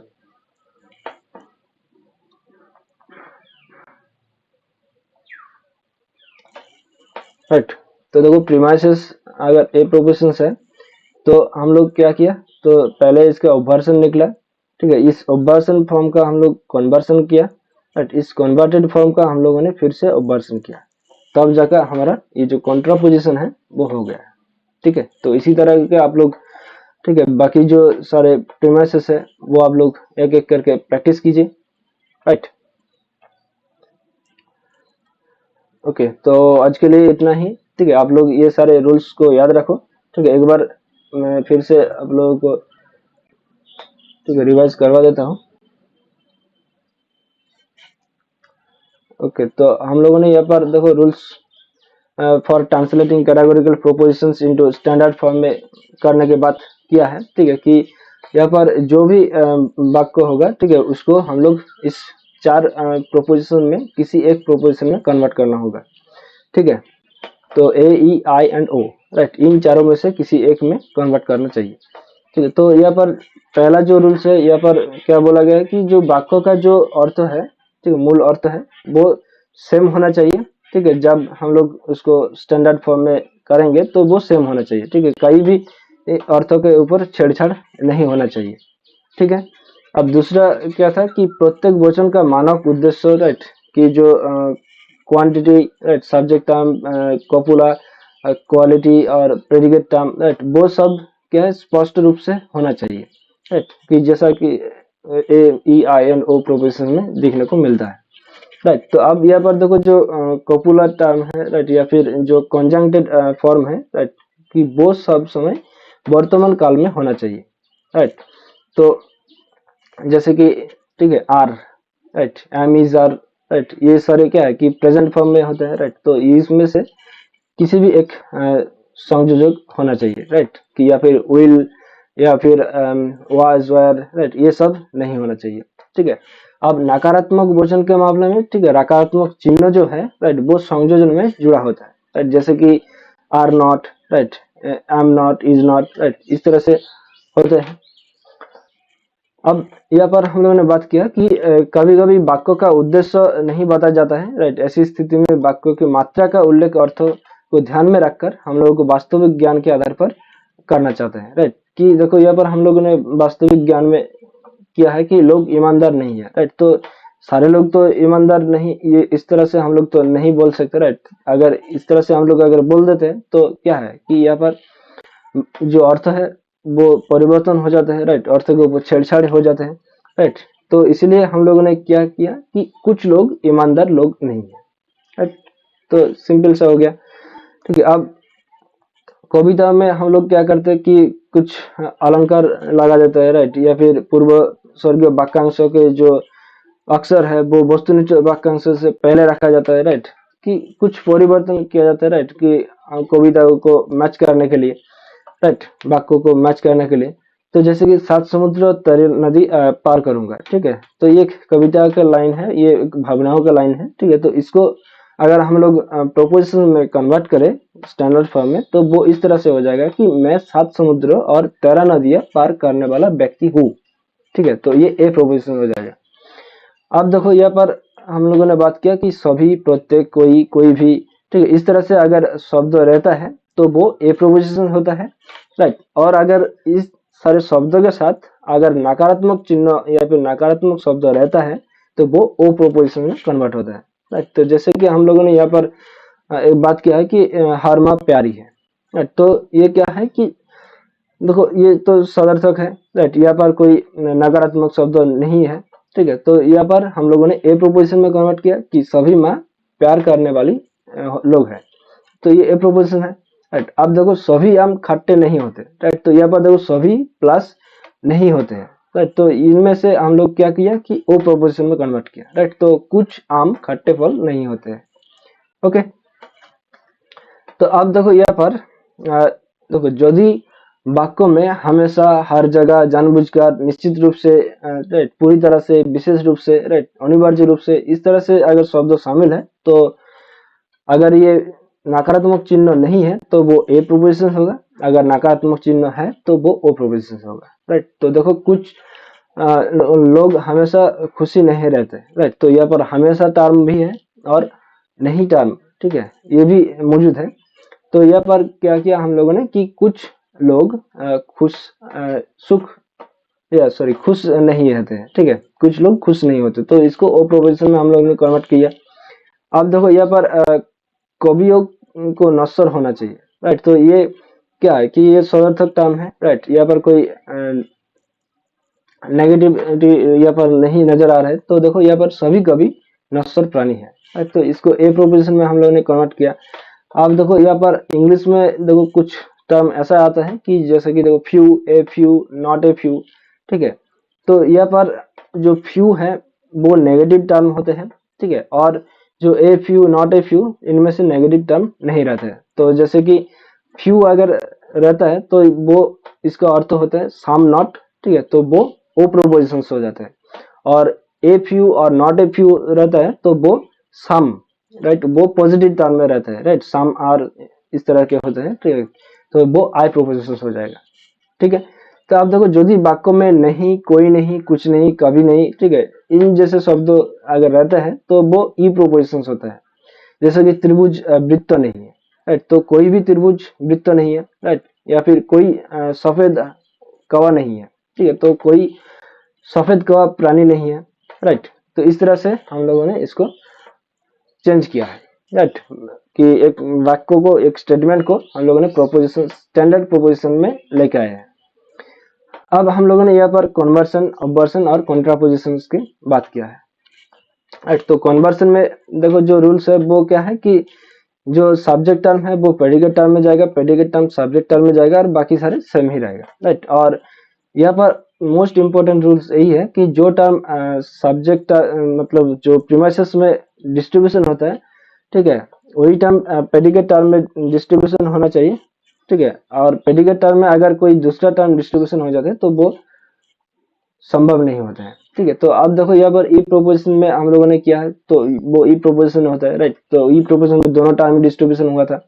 राइट। तो देखो प्रीमाइसेस अगर ए प्रोपोजिशन है तो हम लोग क्या किया, तो पहले इसका ऑब्वर्सन निकला, ठीक है, इस ऑब्वर्सन फॉर्म का हम लोग कन्वर्सन किया, राइट, इस कन्वर्टेड फॉर्म का हम लोगों ने फिर से ऑब्वर्सन किया, तब जाकर हमारा ये जो कॉन्ट्रापोजिशन है वो हो गया, ठीक है। तो इसी तरह के आप लोग, ठीक है, बाकी जो सारे प्रीमाइसेस है वो आप लोग एक एक करके प्रैक्टिस कीजिए, राइट। ओके, तो आज के लिए इतना ही, ठीक है। आप लोग ये सारे रूल्स को याद रखो, ठीक है। एक बार मैं फिर से आप लोगों को, ठीक है, रिवाइज करवा देता हूँ। ओके, तो हम लोगों ने यहाँ पर देखो rules for translating categorical propositions into standard form में करने के बाद किया है, ठीक है, कि यहाँ पर जो भी वाक्य होगा, ठीक है, उसको हम लोग इस 4 प्रोपोजिशन में किसी एक प्रोपोजिशन में कन्वर्ट करना होगा, ठीक है। तो ए, ई, आई एंड ओ, राइट, इन चारों में से किसी एक में कन्वर्ट करना चाहिए, ठीक है। तो यहाँ पर पहला जो रूल्स है, यहाँ पर क्या बोला गया है कि जो वाक्यों का जो अर्थ है, ठीक है, मूल अर्थ है वो सेम होना चाहिए, ठीक है। जब हम लोग उसको स्टैंडर्ड फॉर्म में करेंगे तो वो सेम होना चाहिए, ठीक है, कहीं भी अर्थों के ऊपर छेड़छाड़ नहीं होना चाहिए, ठीक है। अब दूसरा क्या था कि प्रत्येक वचन का मानव उद्देश्य, राइट, कि जो quantity, right, subject term, copula, quality और प्रेडिकेट टर्म, राइट, वो सब क्या है स्पष्ट रूप से होना चाहिए, राइट, कि जैसा कि ए, ई, आई एंड ओ प्रोपोजिशन में देखने को मिलता है, राइट। तो अब यहाँ पर देखो जो कॉपुला टर्म है, राइट, या फिर जो कंजंक्टेड फॉर्म है, राइट, कि वो सब समय वर्तमान काल में होना चाहिए, राइट। तो जैसे कि, ठीक है, are, right, am, is, are, right, ये सारे क्या है कि प्रेजेंट फॉर्म में होते हैं, राइट। तो इसमें से किसी भी एक संयोजक होना चाहिए, राइट, कि या फिर विल या फिर वाज, वेयर, राइट, ये सब नहीं होना चाहिए, ठीक है। अब नकारात्मक वचन के मामले में, ठीक है, नकारात्मक चिन्ह जो है, राइट, वो संयोजन में जुड़ा होता है, राइट, जैसे कि are not, right, am not, is not, right, इस तरह से होते हैं। अब यहाँ पर हम लोगों ने बात किया कि कभी कभी वाक्यों का उद्देश्य नहीं बताया जाता है, राइट। ऐसी स्थिति में वाक्यों की मात्रा का उल्लेख अर्थों को ध्यान में रखकर हम लोगों को वास्तविक ज्ञान के आधार पर करना चाहते हैं, राइट, कि देखो यहाँ पर हम लोगों ने वास्तविक ज्ञान में किया है कि लोग ईमानदार नहीं है, राइट। तो सारे लोग तो ईमानदार नहीं, ये इस तरह से हम लोग तो नहीं बोल सकते, राइट। अगर इस तरह से हम लोग अगर बोल देते हैं तो क्या है कि यहाँ पर जो अर्थ है वो परिवर्तन हो जाता है, राइट, अर्थ के ऊपर छेड़छाड़ हो जाते हैं, राइट। तो इसलिए हम लोगों ने क्या किया कि कुछ लोग ईमानदार लोग नहीं है, राइट। तो सिंपल सा हो गया, ठीक है। अब कविता में हम लोग क्या करते हैं कि कुछ अलंकार लगा देते हैं, राइट, या फिर पूर्व स्वर्गीय वाक्यांशों के जो अक्षर है वो वस्तुनिष्ठ वाक्यांश से पहले रखा जाता है, राइट, कि कुछ परिवर्तन किया जाता है, राइट, कि कविता को मैच करने के लिए, राइट, वाक्यों को मैच करने के लिए। तो जैसे कि 7 समुद्र तरी नदी पार करूंगा, ठीक है। तो ये एक कविता का लाइन है, ये एक भावनाओं का लाइन है, ठीक है। तो इसको अगर हम लोग प्रोपोजिशन में कन्वर्ट करें स्टैंडर्ड फॉर्म में तो वो इस तरह से हो जाएगा कि मैं 7 समुद्र और 13 नदियां पार करने वाला व्यक्ति हूँ, ठीक है। तो ये ए प्रोपोजिशन हो जाएगा। अब देखो यहाँ पर हम लोगों ने बात किया कि सभी, प्रत्येक, कोई, कोई भी, ठीक है, इस तरह से अगर शब्द रहता है तो वो ए प्रोपोजिशन होता है, राइट। और अगर इस सारे शब्दों के साथ अगर नकारात्मक चिन्ह या फिर नकारात्मक शब्द रहता है तो वो ओ प्रोपोजिशन में कन्वर्ट होता है, राइट। तो जैसे कि हम लोगों ने यहाँ पर एक बात किया है कि हर माँ प्यारी है, राइट। तो ये क्या है कि देखो ये तो सदर्थक है, राइट। यहाँ पर कोई नकारात्मक शब्द नहीं है, ठीक है। तो यहाँ पर हम लोगों ने ए प्रोपोजिशन में कन्वर्ट किया कि सभी माँ प्यार करने वाली लोग हैं, तो ये ए प्रोपोजिशन है, राइट। अब देखो सभी आम खट्टे नहीं होते, राइट। तो यहाँ पर देखो सभी प्लस नहीं होते हैं, राइट। तो इनमें से हम लोग क्या किया कि ओ प्रोपोजिशन में कन्वर्ट किया, राइट। तो कुछ आम खट्टे फल नहीं होते हैं, ओके। तो अब देखो यहाँ पर देखो यदि वाक्यों में हमेशा हर जगह जानबूझकर निश्चित रूप से राइट, पूरी तरह से, विशेष रूप से, राइट, अनिवार्य रूप से, इस तरह से अगर शब्द शामिल है, तो अगर ये नकारात्मक चिन्ह नहीं है तो वो ए प्रोपोजिशन होगा, अगर नकारात्मक चिन्ह है तो वो ओ प्रोपोजिशन होगा, राइट। तो देखो कुछ लोग हमेशा खुशी नहीं रहते, राइट। तो यहाँ पर हमेशा टर्म भी है और नहीं टर्म, ठीक है, ये भी मौजूद है। तो यहाँ पर क्या किया हम लोगों ने कि कुछ लोग खुश नहीं रहते हैं, ठीक है, कुछ लोग खुश नहीं होते, तो इसको ओ प्रोपोजिशन में हम लोगों ने कन्वर्ट किया। अब देखो यहाँ पर कवियों को नश्वर होना चाहिए, राइट। तो ये क्या है कि ये सदर्थक टर्म है, राइट। यहाँ पर कोई नेगेटिविटी यहाँ पर नहीं नजर आ रहा है, तो देखो यहाँ पर सभी कवि नश्वर प्राणी है, राइट। तो इसको ए प्रोपोजिशन में हम लोगों ने कन्वर्ट किया। अब देखो यहाँ पर इंग्लिश में देखो कुछ टर्म ऐसा आता है कि जैसे कि देखो few, a few, not a few, ठीक है। तो यहाँ पर जो फ्यू है वो नेगेटिव टर्म होते हैं, ठीक है, और जो a few, not a few, इनमें से नेगेटिव टर्म नहीं रहते हैं। तो जैसे कि फ्यू अगर रहता है तो वो इसका अर्थ होता है सम नॉट, ठीक है, तो वो ओ प्रोपोजिशन हो जाता है। और ए फ्यू और नॉट ए फ्यू रहता है तो वो सम, राइट, वो पॉजिटिव टर्म में रहता है, राइट, सम आर इस तरह के होते हैं, ठीक है, तो वो आई प्रोपोजिशन हो जाएगा, ठीक है। तो आप देखो यदि वाक्य में नहीं, कोई नहीं, कुछ नहीं, कभी नहीं, ठीक है, इन जैसे शब्द अगर रहता है तो वो ई प्रोपोजिशन होता है। जैसे कि त्रिभुज वृत्त नहीं है, राइट, तो कोई भी त्रिभुज वृत्त नहीं है, राइट, या फिर कोई सफेद कौवा नहीं है, ठीक है, तो कोई सफेद कौवा प्राणी नहीं है, राइट। तो इस तरह से हम लोगों ने इसको चेंज किया है, राइट, कि एक वाक्य को, एक स्टेटमेंट को हम लोगों ने प्रोपोजिशन, स्टैंडर्ड प्रोपोजिशन में लेके आए हैं। अब हम लोगों ने यहाँ पर कन्वर्सन, अबवर्सन और कॉन्ट्रापोजिशन की बात किया है, राइट। तो कन्वर्सन में देखो जो रूल्स है वो क्या है कि जो सब्जेक्ट टर्म है वो प्रेडिकेट टर्म में जाएगा, प्रेडिकेट टर्म सब्जेक्ट टर्म में जाएगा, और बाकी सारे सेम ही रहेगा, राइट। और यहाँ पर मोस्ट इंपोर्टेंट रूल्स यही है कि जो टर्म सब्जेक्ट मतलब जो प्रीमाइसेस में डिस्ट्रीब्यूशन होता है, ठीक है, वही टर्म प्रेडिकेट टर्म में डिस्ट्रीब्यूशन होना चाहिए, ठीक है। और प्रेडिकेट टर्म में अगर कोई दूसरा टर्म डिस्ट्रीब्यूशन हो जाता है तो वो संभव नहीं होता है, ठीक है। तो अब देखो यहाँ पर ई प्रोपोजिशन में हम लोगों ने किया है, तो वो ई प्रोपोजिशन होता है, राइट। तो ई प्रोपोजिशन में दोनों टर्म डिस्ट्रीब्यूशन हुआ था,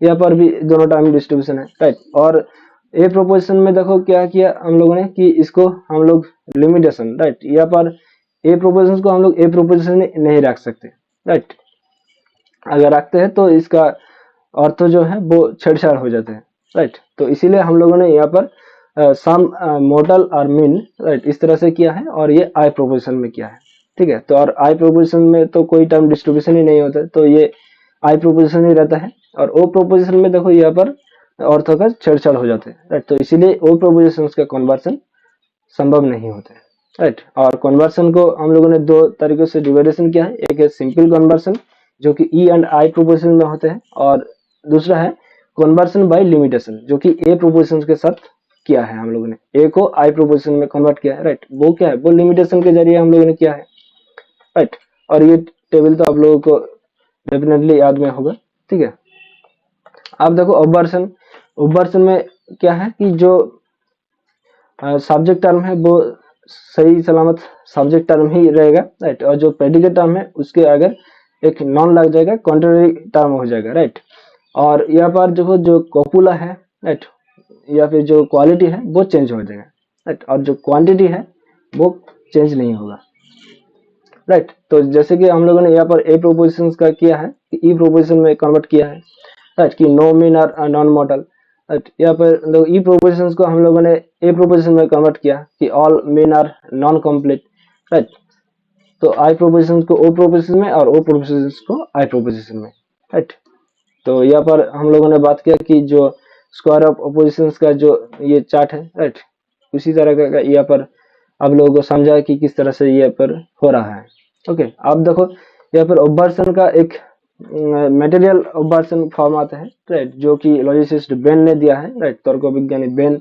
यहाँ पर भी दोनों टर्म डिस्ट्रीब्यूशन है, राइट। और ए प्रोपोजिशन में देखो क्या किया हम लोगों ने कि इसको हम लोग लिमिटेशन, राइट, यहाँ पर ए प्रोपोजिशन को हम लोग ए प्रोपोजिशन में नहीं रख सकते, राइट। अगर रखते हैं तो इसका अर्थ जो है वो छेड़छाड़ हो जाते हैं, राइट। तो इसीलिए हम लोगों ने यहाँ पर सम, मॉडल और मीन, राइट, इस तरह से किया है, और ये आई प्रोपोजिशन में किया है, ठीक है। तो और आई प्रोपोजिशन में तो कोई टर्म डिस्ट्रीब्यूशन ही नहीं होता है, तो ये आई प्रोपोजिशन ही रहता है। और ओ प्रोपोजिशन में देखो यहाँ पर अर्थों का छेड़छाड़ हो जाते हैं, राइट। तो इसीलिए ओ प्रोपोजिशन का कन्वर्सन संभव नहीं होता है, राइट। और कन्वर्सन को हम लोगों ने दो तरीकों से डिवाइडेशन किया है, एक है सिंपल कन्वर्सन जो कि ई एंड आई प्रोपोजिशन में होते हैं, और दूसरा है कन्वर्सन बाय लिमिटेशन जो कि ए प्रोपोजिशन के साथ किया है। हम लोगों ने ए को आई प्रोपोजिशन में कन्वर्ट किया है, राइट, वो क्या है, वो लिमिटेशन के जरिए हम लोगों ने किया है, राइट। और ये टेबल तो आप लोगों को डेफिनेटली याद में होगा, ठीक है। अब देखो अबवर्सन, अबवर्सन में क्या है कि जो सब्जेक्ट टर्म है वो सही सलामत सब्जेक्ट टर्म ही रहेगा, राइट, और जो प्रेडिकेट टर्म है उसके अगर एक नॉन लग जाएगा, कॉन्ट्ररी टर्म हो जाएगा, राइट। और यहाँ पर देखो जो कॉपुला है, राइट, या फिर जो क्वालिटी है वो चेंज हो जाएगा, राइट, और जो क्वांटिटी है वो चेंज नहीं होगा, राइट। तो जैसे कि हम लोगों ने यहाँ पर ए प्रोपोजिशन का किया है कि ई प्रोपोजिशन में कन्वर्ट किया है, राइट, कि नो मीन और नॉन मॉडल, राइट। यहाँ पर ई प्रोपोजिशन को हम लोगों ने ए प्रोपोजिशन में कन्वर्ट किया कि all men are non complete, right. तो आई प्रोपोजिशन को ओ प्रोपोजिशन में और ओ प्रोपोजिशन को आई प्रोपोजिशन में, राइट। तो यहाँ पर हम लोगों ने बात किया कि जो स्क्वायर ऑफ अपोजिशंस का जो ये चार्ट है, राइट, उसी तरह का यहाँ पर आप लोगों को समझा कि किस तरह से ये पर हो रहा है। ओके, आप देखो यहाँ पर ऑब्वर्सन का एक मटेरियल ऑब्वर्सन फॉर्म आता है, राइट, जो कि लॉजिसिस्ट बेन ने दिया है, राइट, तर्क विज्ञानी बेन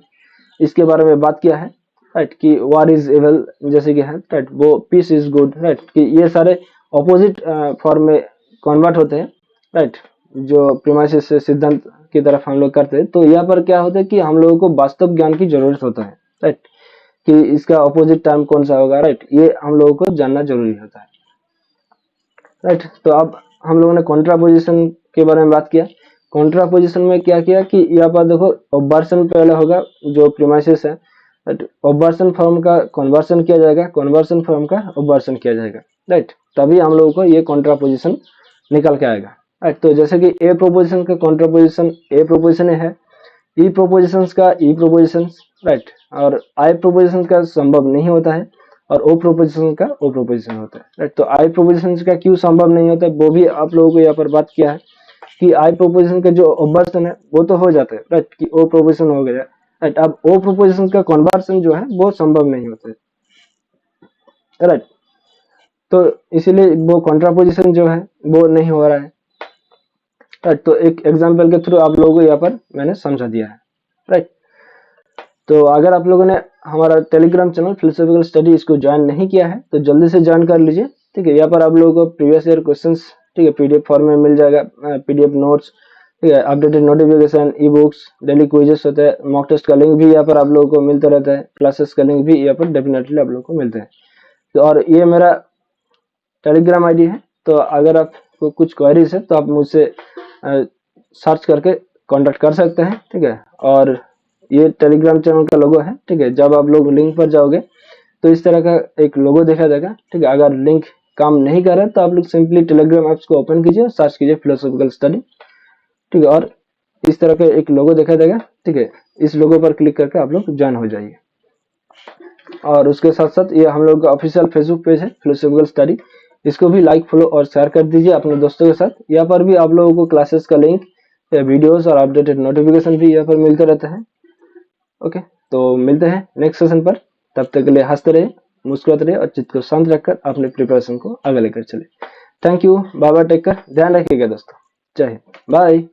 इसके बारे में बात किया है, राइट, कि वार इज एवल जैसे कि है, राइट, वो पीस इज गुड, राइट, कि ये सारे ऑपोजिट फॉर्म में कन्वर्ट होते हैं, राइट, जो प्रीमाइसिस से सिद्धांत की तरफ हम लोग करते हैं। तो यहाँ पर क्या होता है कि हम लोगों को वास्तव ज्ञान की जरूरत होता है, राइट, कि इसका ऑपोजिट टर्म कौन सा होगा, राइट, ये हम लोगों को जानना जरूरी होता है, राइट। तो अब हम लोगों ने कॉन्ट्रापोजिशन के बारे में बात किया। कॉन्ट्रापोजिशन में क्या किया कि यहाँ पर देखो ऑब्वर्सन पहले होगा जो प्रीमाइसिस है, ऑब्वर्सन फॉर्म का कन्वर्सन किया जाएगा, कन्वर्सन फॉर्म का ऑब्वर्सन किया जाएगा, राइट, तभी हम लोगों को ये कॉन्ट्रापोजिशन निकल के आएगा, राइट। तो जैसे कि ए प्रोपोजिशन का कॉन्ट्रापोजिशन ए प्रोपोजिशन है, ई प्रोपोजिशन का ई प्रोपोजिशन, राइट, और आई प्रोपोजिशन का संभव नहीं होता है, और ओ प्रोपोजिशन का ओ प्रोपोजिशन होता है, राइट। तो आई प्रोपोजिशन का क्यों संभव नहीं होता है वो भी आप लोगों को यहाँ पर बात किया है कि आई प्रोपोजिशन का जो ऑब्वर्सन है वो तो हो जाता है, राइट, कि ओ प्रोपोजिशन हो गया, राइट। अब ओ प्रोपोजिशन का कन्वर्सन जो है वो संभव नहीं होता है, राइट। तो इसीलिए वो कॉन्ट्रापोजिशन जो है वो नहीं हो रहा है, राइट। तो एक एग्जाम्पल के थ्रू आप लोगों को यहाँ पर मैंने समझा दिया है, राइट। तो अगर आप लोगों ने हमारा टेलीग्राम चैनल फिलोसॉफिकल स्टडी इसको ज्वाइन नहीं किया है तो जल्दी से ज्वाइन कर लीजिए, ठीक है। यहाँ पर आप लोगों को प्रीवियस ईयर क्वेश्चंस, ठीक है, पीडीएफ फॉर्म में मिल जाएगा, पीडीएफ नोट्स, ठीक है, updated notification, e books, daily quizzes होते हैं, मॉक टेस्ट का लिंक भी यहाँ पर आप लोगों को मिलता रहता है, क्लासेस का लिंक भी यहाँ पर डेफिनेटली आप लोगों को मिलते हैं। तो और ये मेरा टेलीग्राम आईडी है, तो अगर आपको कुछ क्वेरीज है तो आप मुझसे सर्च करके कांटेक्ट कर सकते हैं, ठीक है। और ये टेलीग्राम चैनल का लोगो है, ठीक है। जब आप लोग लिंक पर जाओगे तो इस तरह का एक लोगो देखा जाएगा, ठीक है। अगर लिंक काम नहीं कर रहा है तो आप लोग सिंपली टेलीग्राम ऐप्स को ओपन कीजिए और सर्च कीजिए फिलोसॉफिकल स्टडी, ठीक है, और इस तरह का एक लोगो देखा जाएगा, ठीक है। इस लोगो पर क्लिक करके आप लोग ज्वाइन हो जाइए। और उसके साथ साथ ये हम लोग का ऑफिशियल फेसबुक पेज है फिलोसॉफिकल स्टडी, इसको भी लाइक, फॉलो और शेयर कर दीजिए अपने दोस्तों के साथ। यहाँ पर भी आप लोगों को क्लासेस का लिंक, वीडियोस और अपडेटेड नोटिफिकेशन भी यहाँ पर मिलते रहता है। ओके, तो मिलते हैं नेक्स्ट सेशन पर, तब तक के लिए हंसते रहिए, मुस्कुराते रहिए और चित्त को शांत रखकर अपने प्रिपरेशन को आगे लेकर चले। Thank you, bye bye, take care, ध्यान रखिएगा दोस्तों, जय हिंद, बाय।